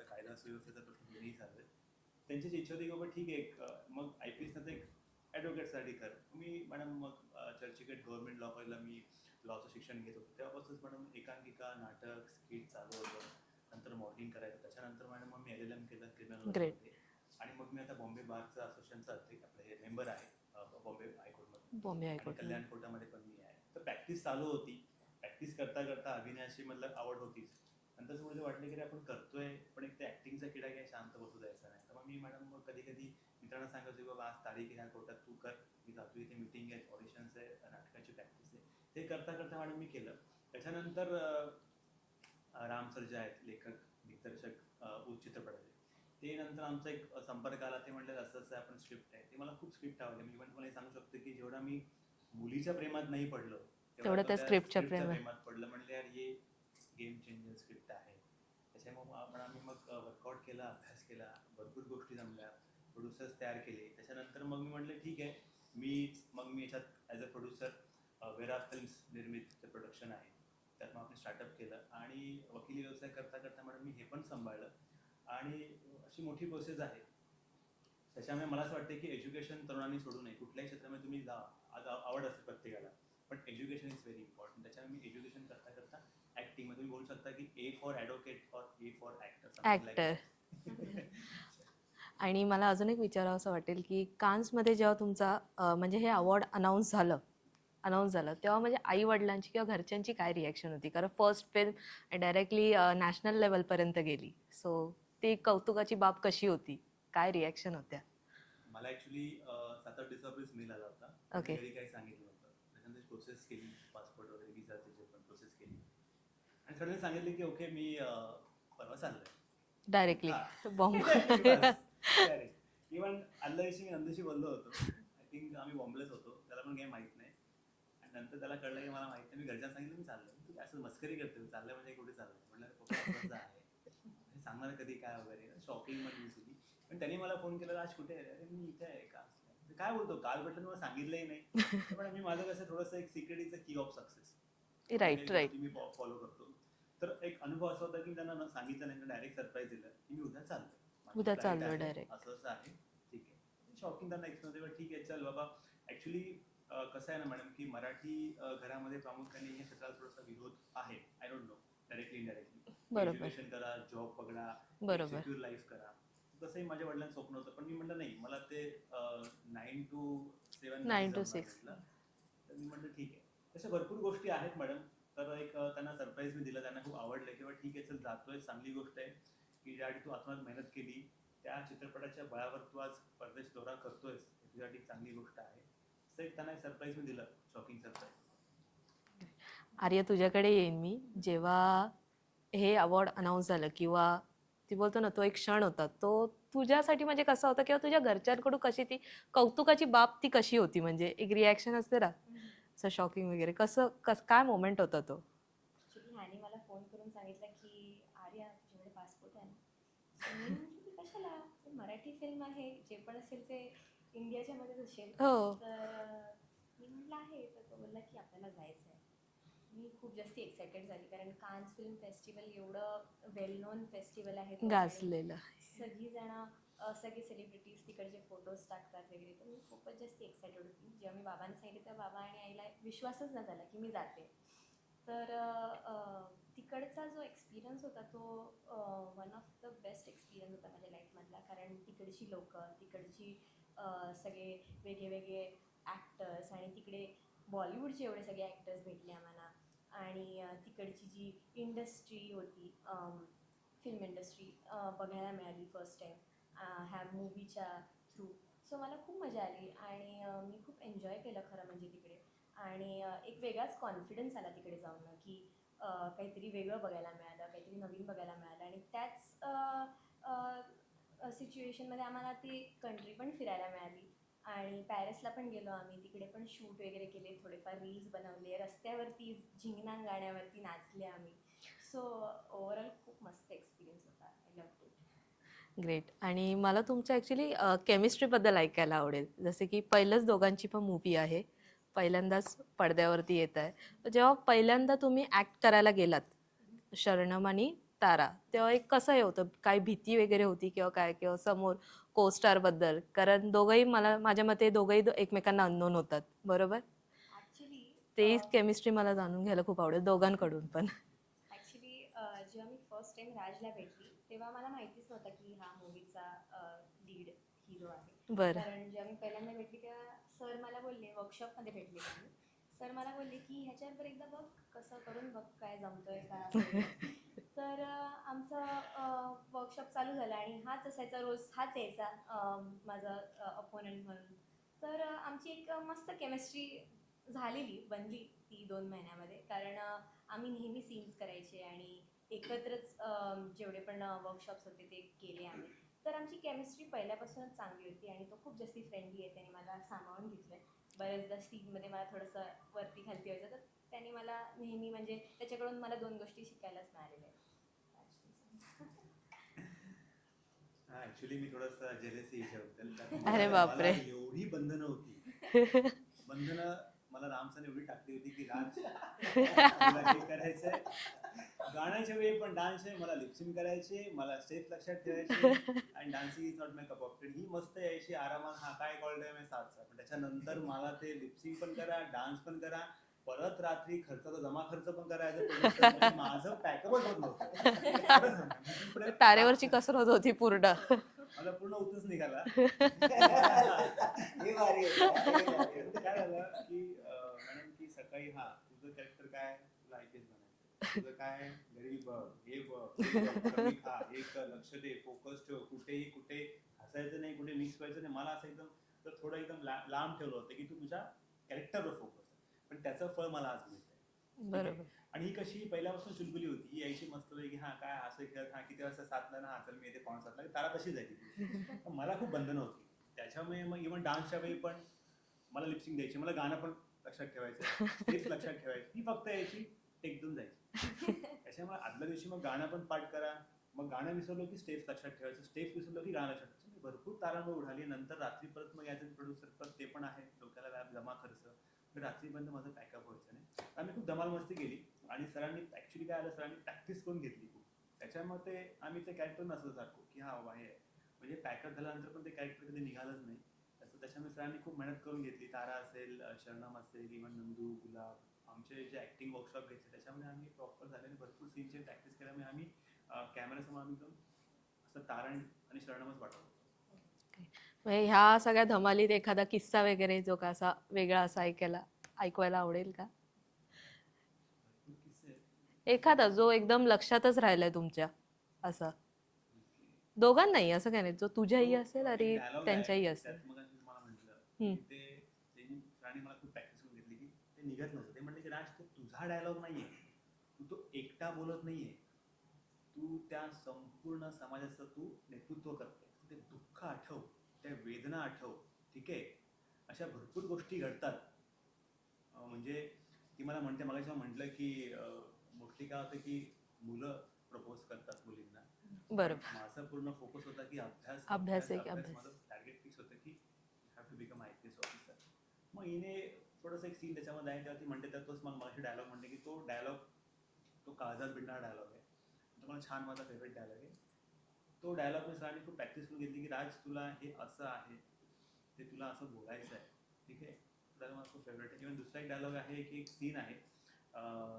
कायदा सुव्यवस्थेचा प्रश्न दोन्ही चालू आहे. त्यांचीच इच्छा होती की बाबा ठीक आहे, मग IPS नंतर एक ॲडव्होकेटसाठी कर. मी मॅडम मग चर्चगेट गव्हर्नमेंट लॉ कॉलेजला मी लॉचं शिक्षण घेत होतो. तेव्हापासूनच मॅडम एकांकिका, नाटक, स्किट चालू होतं. नंतर मॉडेलिंग करायचं. त्याच्यानंतर मॅडम मग मी LLM केलं क्रिमिनल Great. लॉमध्ये. आणि मग मी आता बॉम्बे बारचा असोसिएशनचा आपले मेंबर आहे बॉम्बे हायकोर्टमध्ये. बॉम्बे आणि हायकोर्ट. कल्याण कोर्टामध्ये पण मी आहे. तर प्रॅक्टिस चालू होती. प्रॅक्टिस करता करता अभिनयाची मतलब आवड होतीच. नंतर थोडं वाटलं की रे आपण करतोय, पण एक ते ॲक्टिंगचा किडा काही शांत बसू द्यायचा नाही. तर मग मी मॅडम मग कधी कधी मित्रांना सांगायचो की बाबा आज तारीख आहे ह्या कोर्टात, तू कर, मी जातो, इथे मीटिंग आहे, ऑडिशन्स आहे, नाटकाची प्रॅक्टिस आहे. ते करता करता मॅडम मी केलं. त्याच्यानंतर राम सर जे आहेत लेखक दिग्दर्शक चित्रपटाचे, ते नंतर आमचा एक संपर्क आला. ते म्हटलं असं असं आपण स्क्रिप्ट आहे. ते मला खूप स्क्रिप्ट आवडले. मी पण तुम्हाला हे सांगू शकतो की जेवढा मी मुलीच्या प्रेमात नाही पडलो तेवढं तो त्या स्क्रिप्टच्या प्रेमात. प्रेमात पडलं. म्हणलं यार हे गेम चेंजर स्क्रिप्ट आहे. त्याच्यामुळे आम्ही मग वर्कआउट केला, अभ्यास केला, भरपूर गोष्टी जमल्या, प्रोड्युसर्स तयार केले. त्याच्यानंतर मग मी म्हटलं ठीक आहे, मी याच्यात ॲज अ प्रोड्युसर वेरा फिल्म्स निर्मित प्रोडक्शन आहे, त्यात मग आपण स्टार्टअप केलं. आणि वकिली व्यवसाय करता करता मॅडम मी हे पण सांभाळलं. आणि अशी मोठी प्रोसेस आहे. त्याच्यामुळे मला असं वाटतं की एज्युकेशन तरुणांनी सोडू नये. कुठल्याही क्षेत्रामध्ये तुम्ही जा, आज आवड असते प्रत्येकाला, पण एज्युकेशन इज व्हेरी इम्पॉर्टंट. त्याच्यामुळे मी एज्युकेशन करता करता ॲक्टिंगमध्ये तुम्ही बोलू शकता की A फॉर ॲडव्होकेट और A फॉर ॲक्टर. आणि मला अजून एक विचारावं असं वाटेल की कान्समध्ये जेव्हा तुमचा म्हणजे हे अवॉर्ड अनाऊन्स झालं तेव्हा म्हणजे आई वडिलांची किंवा घरच्यांची काय रिॲक्शन होती? कारण फर्स्ट फिल्म डायरेक्टली नॅशनल लेवलपर्यंत गेली. सो ती कौतुकाची बाब कशी होती? काय रिॲक्शन होत्या? मला ॲक्च्युली 7-8 दिवसापूर्वीच मेल आला होता. Okay. घरी काही सांगितलं नव्हतं. त्याच्यानंतर प्रोसेस केली, पासपोर्ट वगैरे विजाची जे पण प्रोसेस केली. आणि सडनली सांगितलं की ओके मी परवा चाललोय. Directly bomb. इव्हन आदल्या दिवशी मी नंदूशी बोललो होतो. आय थिंक आम्ही बॉम्बेलाच होतो, त्याला पण काही माहित नाही. आणि नंतर त्याला कळलं की मला माहित नाही. मी घरच्यांना सांगितलं मी चाललोय. तू असं मस्करी करते, चाललंय म्हणजे कुठे चाललंय? म्हटलं पप्पा असं आहे, सांगणार कधी काय वगैरे. शॉकिंग मध्ये दिसली. पण त्यांनी मला फोन केला, आज कुठे आहे? अरे मी इथे आहे का? काय बोलतो, काल भेटलं मला सांगितलंही नाही. पण मी माझं कसं थोडंसं एक secret is a key of success. Right. मी फॉलो करतो. तर एक अनुभव असा होता की त्यांना सांगितलं नाही, डायरेक्ट सरप्राईज दिलं की मी उद्या चाललोय. उद्या चाललोय डायरेक्ट. असं आहे, ठीक आहे. शॉकिंग त्यांना एक्सपिरियन्स होतं, ठीक आहे चल बाबा. ॲक्च्युली कसं आहे ना मॅडम की मराठी घरामध्ये प्रामुख्याने या क्षेत्राला थोडासा विरोध आहे. I don't know, directly indirectly. बरोबर. एज्युकेशन करा, जॉब पकडा, बरोबर. सिक्युअर लाईफ करा. तसंही माझ्या वडिलांचं स्वप्न होतं, पण मी म्हटलं नाही, मला ते 9 to 7 9 to 6. तर मी म्हटलं ठीक आहे. तशा भरपूर गोष्टी आहेत मॅडम. तर एक त्यांना सरप्राईज मी दिलं, त्यांना खूप आवडलं किंवा ठीक आहे चल जातोय, चांगली गोष्ट आहे की ज्यासाठी तू आत्महत्या मेहनत केली, त्या चित्रपटाच्या बळावर तू आज परदेश दौरा करतोयस, तुझ्यासाठी चांगली गोष्ट आहे. असं एक त्यांना सरप्राईज मी दिलं, शॉकिंग सरप्राईज. आर्य, तुझ्याकडे येईन मी. जेव्हा हे अवॉर्ड अनाऊन्स झालं किंवा ती बोलतो ना तो एक क्षण होता, तो तुझ्यासाठी म्हणजे कसा होता किंवा तुझ्या घरच्यांकडून कशी ती कौतुकाची बाब ती कशी होती? म्हणजे एक रिॲक्शन असते ना, असं शॉकिंग वगैरे, काय मोमेंट होता तो? ॲक्च्युली ह्याने मला फोन करून सांगितलं की आर्या तुझ्याकडे पासपोर्ट आहे ना. So मी म्हटलं की कशाला, ते मराठी फिल्म आहे, जे पण असेल ते इंडियाच्या मध्येच असेल. हो. तर मी म्हटलं आहे. तर तो बोलला की आपल्याला जायचं आहे. मी खूप जास्त एक्सायटेड झाली, कारण कान्स फिल्म फेस्टिवल एवढं वेल नोन फेस्टिवल आहे तो. गाजलेलं. सगळे सेलिब्रिटीज तिकडचे फोटोज टाकतात वगैरे. तर मी खूपच जास्त एक्सायटेड होती. जेव्हा मी बाबांना सांगितलं तेव्हा बाबा आणि आईला विश्वासच न झाला की मी जाते. तर तिकडचा जो एक्सपिरियन्स होता तो one of the best experience होता माझ्या लाईफमधला. कारण तिकडची लोकं, तिकडची सगळे वेगळे ॲक्टर्स, आणि तिकडे बॉलिवूडचे एवढे सगळे ॲक्टर्स भेटले आम्हाला. आणि तिकडची जी इंडस्ट्री होती, फिल्म इंडस्ट्री बघायला मिळाली फर्स्ट टाईम ह्या मूवीच्या थ्रू. सो मला खूप मजा आली आणि मी खूप एन्जॉय केलं खरं म्हणजे तिकडे. आणि एक वेगळाच कॉन्फिडन्स आला तिकडे जाऊन ना, की काहीतरी वेगळं बघायला मिळालं, काहीतरी नवीन बघायला मिळालं. आणि त्याच सिच्युएशनमध्ये आम्हाला ती कंट्री पण फिरायला मिळाली. आणि पॅरिसला पण गेलो आम्ही, तिकडे पण शूट वगैरे केले, थोडेफार रील्स बनवले, रस्त्यावरती झिंगनान गाण्यावरती नाचले आम्ही. सो ओव्हरऑल खूप मस्त एक्सपिरियन्स होता. I love it. ग्रेट. आणि मला तुमचं ॲक्च्युली केमिस्ट्रीबद्दल ऐकायला आवडेल. जसे की पहिलंच दोघांची पण मूवी आहे, पहिल्यांदाच पडद्यावरती येत आहे. जेव्हा पहिल्यांदा तुम्ही ॲक्ट करायला गेलात, शरणम आणि तारा, तेव्हा एक कसं हे होतं, काय भीती वगैरे होती किंवा काय, किंवा समोर को स्टार बद्दल? कारण दोघंही मला, माझ्या मते दोघंही एकमेकांना अननोन होतात, बरोबर? ॲक्च्युली तेही केमिस्ट्री मला जाणून घ्यायला खूप आवडेल दोघांकडून पण. ॲक्च्युली जेव्हा मी फर्स्ट टाइम राजला भेटली तेव्हा मला माहितीच नव्हतं की हा मूवीचा लीड हिरो आहे. बरं. कारण जेव्हा मी पहिल्यांदा भेटली तेव्हा सर मला बोलले, वर्कशॉपमध्ये भेटले मी, सर मला बोलले की ह्याच्यावर एकदा बघ, कसं करून बघ, काय जमतोय काय असं वगैरे. तर आमचं वर्कशॉप चालू झालं आणि हाच असायचा, रोज हाच यायचा माझा अपोनंट म्हणून. तर आमची एक मस्त केमिस्ट्री झालेली, बनली ती 2 महिन्यामध्ये. कारण आम्ही नेहमी सीन्स करायचे आणि एकत्रच जेवढे पण वर्कशॉप्स होते ते केले आम्ही. तर आमची केमिस्ट्री पहिल्यापासूनच चांगली होती आणि तो खूप जास्ती फ्रेंडली आहे. त्याने मला सामावून घेतलं. बऱ्याचदा सीनमध्ये मला थोडंसं वरती खालती व्हायचं, तर त्याने मला नेहमी, म्हणजे त्याच्याकडून मला 2 गोष्टी शिकायलाच मिळालेल्या आहेत. ऍक्च्युली मी थोडंसं जेलसी याच्याबद्दल, कारण अरे मला बापरे. एवढी बंधनं होती. बंधनं मला रामसरने एवढी टाकली होती की राज तुला हे करायचंय, गाण्याच्या वेळी पण डान्सच्या वेळी मला लिपसिंग करायचे, मला स्टेप लक्षात ठेवायचे, आणि dancing is not my cup of tea. ही मस्त यायची आरामात, हा काय कॉल टाइम आहे 7चा, पण त्याच्यानंतर मला ते लिपसिंग पण करा, डान्स पण करा, परत रात्री खर्चाचा जमा खर्च पण करायचं, म्हणजे माझं पॅकअपच होत नव्हतं. खरं सांगतो. मी पुढे तारेवरची कसरत होती पूर्ण. मला पूर्ण उतच निघाला. हे भारी आहे, हे भारी आहे. काय झालं की मॅडम की सकाळी, हा तुझं कॅरेक्टर काय, तुला IPS बनायचं, तुझं काय घरी बघ, हे बघ, ते बघ, कमी खा, हे कर, लक्ष दे, फोकस ठेव, कुठेही कुठे हसायचं नाही, कुठे मिक्स व्हायचं नाही. मला असं एकदम तर थोडं एकदम लांब ठेवलं होतं की तू तुझ्या कॅरेक्टरवर फोकस, पण त्याचं फळ मला आज मिळतंय. बरोबर. आणि ही कशी पहिल्यापासून चुलबुली होती, ही यायची मस्त की हा काय असं खेळत, हा किती वाजता 7ला ना, हा चल मी येते 5:45ला, तारा तशी जायची. पण मला खूप बंधनं होती त्याच्यामुळे. मग इव्हन डान्सच्या वेळी पण मला लिपसिंग द्यायची, मला गाणं पण लक्षात ठेवायचं, स्टेप्स लक्षात ठेवायची. ही फक्त यायची, टेक देऊन जायची. त्याच्यामुळे आदल्या दिवशी मग गाणं पण पाठ करा, मग गाणं विसरलो की स्टेप्स लक्षात ठेवायचं, स्टेप्स विसरलो की गाणं लक्षात ठेवायचं. भरपूर तारांबळ उडाली. नंतर रात्री परत मग यायचं प्रोड्युसर, परत ते पण आहे, डोक्याला व्याप, जमा खर्च. तर रात्रीपर्यंत माझं पॅकअप व्हायचं नाही. आम्ही खूप धमाल मस्ती केली आणि सरांनी ऍक्च्युली काय आलं, सरांनी प्रॅक्टिस करून घेतली खूप. त्याच्यामध्ये आम्ही ते कॅरेक्टर नसलं सारखं की हा बाबा हे आहे. म्हणजे पॅकअप झाल्यानंतर पण ते कॅरेक्टर कधी निघालंच नाही. त्याच्यामुळे सरांनी खूप मेहनत करून घेतली. तारा असेल, शरणम असेल, इव्हन नंदू, गुलाब, आमचे जे ऍक्टिंग वर्कशॉप घेतले त्याच्यामध्ये आम्ही प्रॉपर झाल्याने भरपूर सीनची प्रॅक्टिस केल्यामुळे आम्ही कॅमेऱ्यासमोर आम्ही एकदम असं तारा आणि शरणमच वाटवतो. म्हणजे ह्या सगळ्या धमालीत एखादा किस्सा वगैरे जो का असा वेगळा असा ऐकवायला आवडेल का? भरपूर किस्से आहेत. एखादा जो एकदम लक्षातच राहिलाय तुमच्या, असा दोघांनाही, असं काय नाही, जो तुझ्याही असेल आणि Dialogue त्यांच्याही आहे, असेल. त्यात मग मी तुम्हाला म्हटलं हम्म. की त्यांनी सरांनी मला खूप प्रॅक्टिस करून घेतली की ते निघत नव्हतं. ते म्हणले की राज, तो तुझा डायलॉग नाहीये, तू तो एकटा बोलत नाहीये, तू त्या संपूर्ण समाजाचं तू नेतृत्व करते. ते दुःख आठव, त्या वेदना आठव, ठीक आहे. अशा भरपूर गोष्टी घडतात. म्हणजे ती मला म्हणते, मला जेव्हा म्हटलं की मोस्टली काय होतं की मुलं प्रपोज करतात मुलींना, बरोबर. माझा पूर्ण फोकस होता की अभ्यास अभ्यास अभ्यास एक अभ्यास. अभ्यास. माझं टार्गेट फिक्स होतं की have to become IPS officer. मग हिने थोडंसं एक सीन त्याच्यामध्ये आहे, तेव्हा ती म्हणते, तर तोच मग माझी डायलॉग म्हणते की तो डायलॉग, तो काळजात भिडणारा डायलॉग आहे. तो मला छान, माझा फेवरेट डायलॉग आहे. तो डायलॉग मी सरांनी खूप प्रॅक्टिस करून घेतली की राज, तुला हे असं आहे, ते तुला असं बोलायचं आहे, ठीक आहे. डायलॉग माझा खूप फेवरेट आहे. इव्हन दुसरा एक डायलॉग आहे की एक सीन आहे,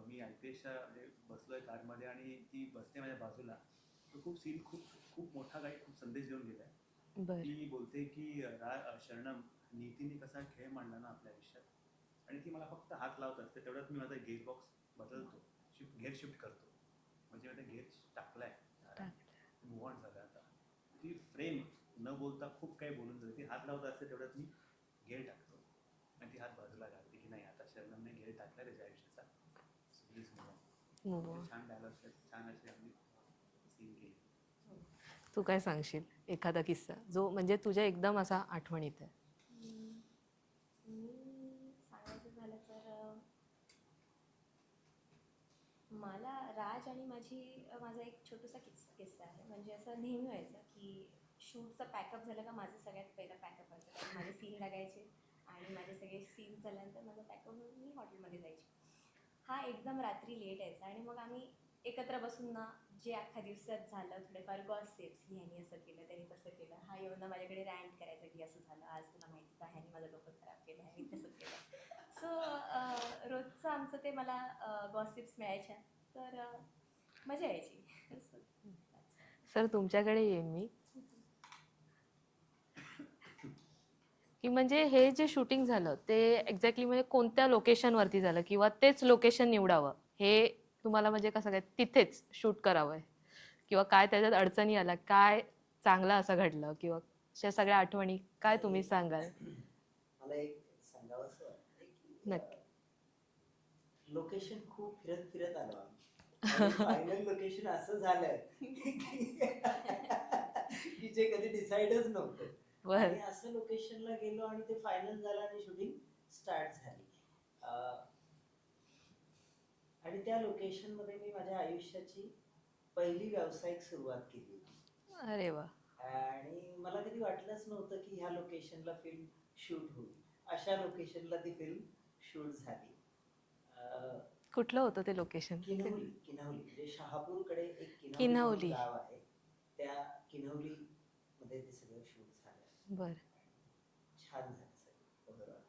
मी IPSच्या म्हणजे बसलोय कारमध्ये आणि ती बसते माझ्या बाजूला. तो खूप सीन खूप खूप मोठा काही खूप संदेश देऊन गेलाय. बर. ती बोलते की शरणम, नीतीने कसा खेळ मांडला ना आपल्या आयुष्यात, आणि ती मला फक्त हात लावत असते, तेवढ्यात मी माझा गेअर बॉक्स बदलतो, गेअर शिफ्ट करतो, म्हणजे मी गेअर टाकलाय, मूव्ह ऑन झालं. आता ती फ्रेम न बोलता खूप काही बोलून जाते. ती हात लावत असते, तेवढ्यात मी गेअर टाकतो आणि ती हात बाजूला घालते की नाही, आता शरणमने गेअर टाकला त्याच्या आयुष्याचा, प्लीज मूव्ह ऑन. छान डायलॉग्स आहेत, छान असे आम्ही सीन केले. तू काय सांगशील एखादा किस्सा जो म्हणजे तुझ्या एकदम असा आठवणीत आहे? मी सांगायचं झालं तर मला राज आणि माझा एक छोटासा किस्सा आहे. म्हणजे असं नेहमी व्हायचं की शूटचा पॅकअप झालं का माझं सगळ्यात पहिलं पॅकअप व्हायचं, कारण माझे सीन लागायचे आणि माझे सगळे सीन झाल्यानंतर माझं पॅकअप मी हॉटेलमध्ये जायची. हा एकदम रात्री लेट यायचा आणि मग आम्ही एकत्र बसून ना जे अख्खा दिवसात झालं थोडेफार गॉसिप्स, ह्यानी असं केलं त्याने तसं केलं, हा येऊन ना माझ्याकडे रँट करायचा की असं झालं आज तुला माहिती का, ह्यानी माझं डोकं खराब केलं, ह्यानी तसं केलं. सो रोजचं आमचं ते मला गॉसिप्स मिळायच्या, तर मजा यायची. So, सर तुमच्याकडे येईन मी की म्हणजे हे जे शूटिंग झालं ते एक्झॅक्टली म्हणजे कोणत्या लोकेशनवरती झालं किंवा तेच लोकेशन निवडावं हे तुम्हाला म्हणजे कसं काय तिथेच शूट करावं किंवा काय त्याच्यात अडचणी आल्या, काय चांगलं असं घडलं किंवा अशा सगळ्या आठवणी काय तुम्ही सांगाल? मला एक सांगावंसं वाटतं की नक्की. लोकेशन खूप फिरत फिरत आलो आम्ही. फायनल लोकेशन असं झालं की जे कधी डिसाइडच नव्हतं. बर. आणि असं लोकेशनला गेलो आणि ते फायनल झालं आणि शूटिंग स्टार्ट झाली. आणि त्या लोकेशन मध्ये मी माझ्या आयुष्याची पहिली व्यावसायिक सुरुवात केली होती. अरे वा. आणि मला कधी वाटलंच नव्हतं की ह्या लोकेशनला फिल्म शूट होईल. अशा लोकेशनला ती फिल्म शूट झाली. कुठलं होतं ते लोकेशन? किन्हवली किन्हवली म्हणजे शहापूरकडे एक किन्हवली म्हणून किन्हवली. गाव आहे. त्या किन्हवली मध्ये ते सगळं शूट झालं. बर. छान झालं सगळं.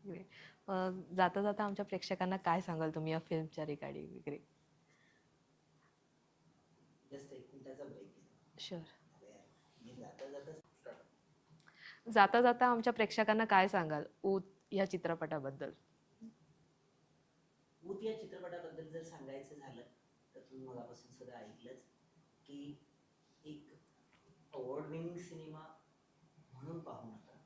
बरोबर. जाता जाता आमच्या प्रेक्षकांना काय सांगाल तुम्ही या फिल्मच्या रिगार्डिंग वगैरे? जस्ट 1 मिनिटाचा ब्रेक घेतो. शुअर. मी जाता जाता जाता जाता आमच्या प्रेक्षकांना काय सांगाल ऊत या चित्रपटाबद्दल? भूत या चित्रपटाबद्दल जर सांगायचं झालं तर तुम्ही मगापासून सगळं ऐकलंच की एक अवॉर्ड विनिंग सिनेमा म्हणून पाहू नका.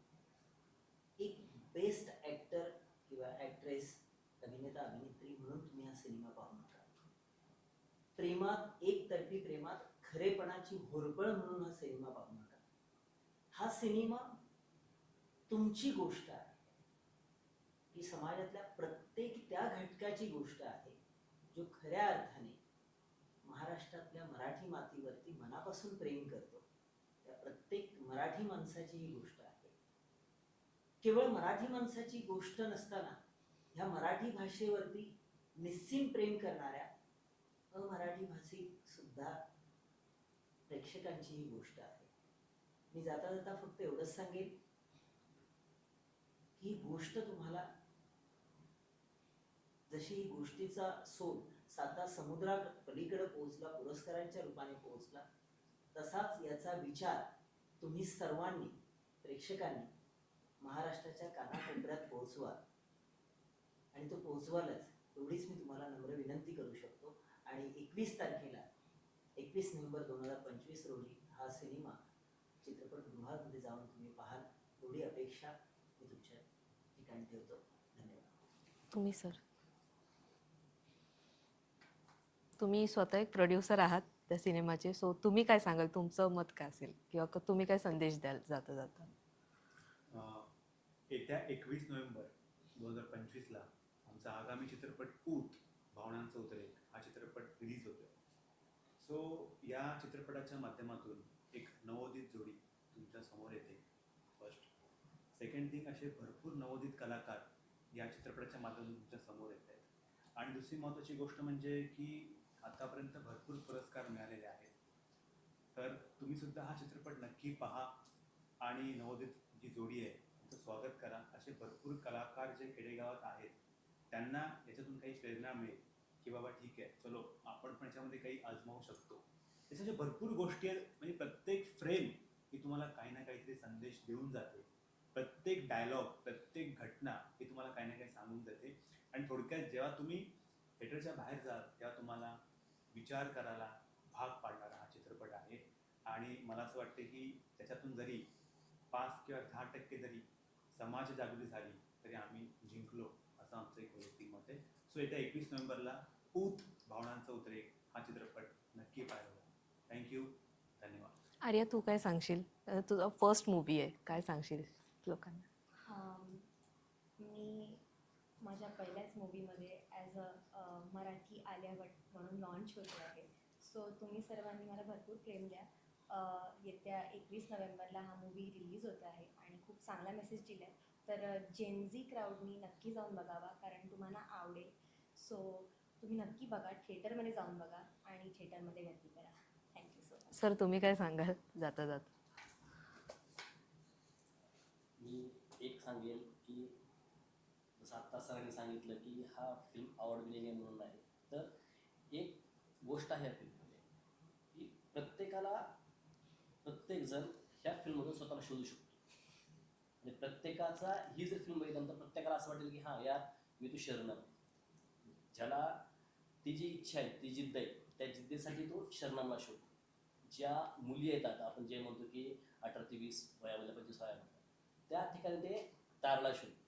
एक बेस्ट ऍक्टर किंवा ऍक्ट्रेस, अभिनेता अभिनेत्री म्हणून तुम्ही हा सिनेमा पाहू नका. प्रेमात, एकतर्फी प्रेमात खरेपणाची होरपळ म्हणून हा सिनेमा पाहू नका. हा सिनेमा तुमची गोष्ट आहे. ही समाजातल्या प्रत्येक त्या घटकाची गोष्ट आहे जो खऱ्या अर्थाने महाराष्ट्रातल्या मराठी मातीवरती मनापासून प्रेम करतो. त्या प्रत्येक मराठी माणसाची ही गोष्ट आहे. केवळ मराठी माणसाची गोष्ट नसताना ह्या मराठी भाषेवरती निस्सीम प्रेम करणाऱ्या अमराठी भाषिक सुद्धा प्रेक्षकांची ही गोष्ट आहे. मी जाता जाता फक्त एवढंच सांगेन ही गोष्ट तुम्हाला, जशी ही गोष्टीचा सोल साता समुद्रा पलीकडे पोहोचला, पुरस्कारांच्या रूपाने पोहोचला, तसाच याचा विचार तुम्ही सर्वांनी, प्रेक्षकांनी महाराष्ट्राच्या कानाकोपऱ्यात पोहोचवा. आणि तो पोहोचवालच एवढीच मी तुम्हाला नम्र विनंती करू शकतो. आणि 21 तारखेला 21 नोव्हेंबर 2025 रोजी हा सिनेमा चित्रपटगृहामध्ये जाऊन तुम्ही पाहाल एवढी अपेक्षा मी तुमच्या ठिकाणी ठेवतो. धन्यवाद. तुम्ही सर, तुम्ही स्वतः एक प्रोड्युसर आहात त्या सिनेमाचे, सो तुम्ही काय सांगाल, तुमचं मत काय असेल किंवा तुम्ही काय संदेश द्याल जाता जाता? येत्या 21 नोव्हेंबर 2025ला आमचा आगामी चित्रपट ऊत भावनांचं उतरेल हा चित्रपट रिलीज होतोय. सो या चित्रपटाच्या माध्यमातून एक नवोदित जोडी तुमच्या समोर येते. फर्स्ट. सेकंड थिंग, असे भरपूर नवोदित कलाकार या चित्रपटाच्या माध्यमातून तुमच्या समोर येत आहेत. आणि दुसरी महत्त्वाची गोष्ट म्हणजे की आतापर्यंत भरपूर पुरस्कार मिळालेले आहेत. तर तुम्ही सुद्धा हा चित्रपट नक्की पहा आणि नवोदित जी जोडी आहे त्यांचं स्वागत करा. असे भरपूर कलाकार जे खेडेगावात आहेत त्यांना याच्यातून काही प्रेरणा मिळेल की बाबा ठीक आहे, चलो आपण पण याच्यामध्ये काही आजमावू शकतो. त्याच्या भरपूर गोष्टी आहेत. म्हणजे प्रत्येक फ्रेम ही तुम्हाला काही ना काहीतरी संदेश देऊन जाते. प्रत्येक डायलॉग, प्रत्येक घटना ही तुम्हाला काही ना काही सांगून जाते. आणि थोडक्यात जेव्हा तुम्ही थिएटरच्या बाहेर जाल तेव्हा तुम्हाला विचार करायला भाग पाडणारा हा चित्रपट आहे. आणि मला असं वाटतं की त्याच्यातून जरी 5 किंवा 10% जरी समाज जागृती झाली तरी आम्ही जिंकलो, असं आमचं एक वैयक्तिक मत आहे. सो येत्या 21 नोव्हेंबरला ऊत भावनांचं उतरेल हा चित्रपट नक्की पाहायला. थँक्यू. धन्यवाद. आर्या, तू काय सांगशील? तुझा फर्स्ट मूवी आहे, काय सांगशील लोकांना? मी माझ्या पहिल्याच मूवीमध्ये ॲज अ मराठी आलिया भट म्हणून लॉन्च होते आहे. सो तुम्ही सर्वांनी मला भरपूर प्रेम द्या. येत्या 21 नोव्हेंबरला हा मूवी रिलीज होत आहे आणि खूप चांगला मेसेज दिला आहे. तर जेनझी क्राऊडनी नक्की जाऊन बघावा कारण तुम्हाला आवडेल. सो तुम्ही नक्की बघा, थिएटरमध्ये जाऊन बघा आणि थिएटरमध्ये गर्दी करा. Thank you so much. सर तुम्ही काय सांगाल जाता जाता? मी एक सांगेल की जसं आत्ता सरांनी सांगितलं की हा फिल्म आवडलेली नाही म्हणून नाही, तर एक गोष्ट आहे या फिल्ममध्ये की प्रत्येकजण ह्या फिल्ममधून स्वतःला शोधू शकतो. आणि प्रत्येकाचा ही जर फिल्म बघितल्यानंतर प्रत्येकाला असं वाटेल की हां यार मी तू शरणम. ज्याला ती जी इच्छा आहे, ती जिद्द आहे, त्या जिद्दीसाठी तो शरणमला शोधतो. ज्या मुली येतात, आपण जे म्हणतो की 18 ते 20 वयामध्ये 25 वयामध्ये, त्या ठिकाणी ते तारला शोधतो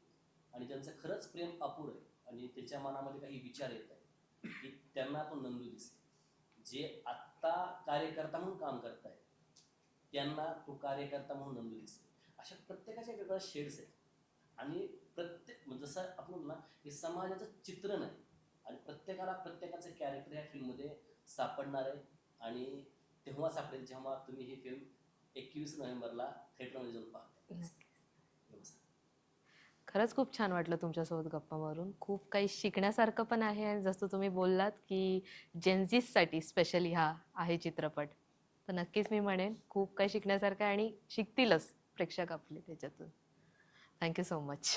आणि त्यांचं खरंच प्रेम अपुर आहे आणि त्याच्या मनामध्ये काही विचार येत आहे की त्यांना तो नंदू दिसतो. जे आत्ता कार्यकर्ता म्हणून काम करताय त्यांना तो कार्यकर्ता म्हणून नंदू दिसतो. अशा प्रत्येकाच्या वेगळ्या शेड्स आहेत आणि म्हणजे जसं आपण म्हणतो ना हे समाजाचं चित्रण आहे आणि प्रत्येकाला प्रत्येकाचं कॅरेक्टर ह्या फिल्ममध्ये सापडणार आहे आणि तेव्हा सापडेल जेव्हा तुम्ही ही फिल्म 21 नोव्हेंबरला थिएटरमध्ये जाऊन पाहता. खरंच खूप छान वाटलं तुमच्यासोबत गप्पा मारून. खूप काही शिकण्यासारखं पण आहे आणि जसं तुम्ही बोललात की जेन्झीसाठी स्पेशली हा आहे चित्रपट, तर नक्कीच मी म्हणेन खूप काही शिकण्यासारखं आहे आणि शिकतीलच प्रेक्षक आपले त्याच्यातून. Thank you so much.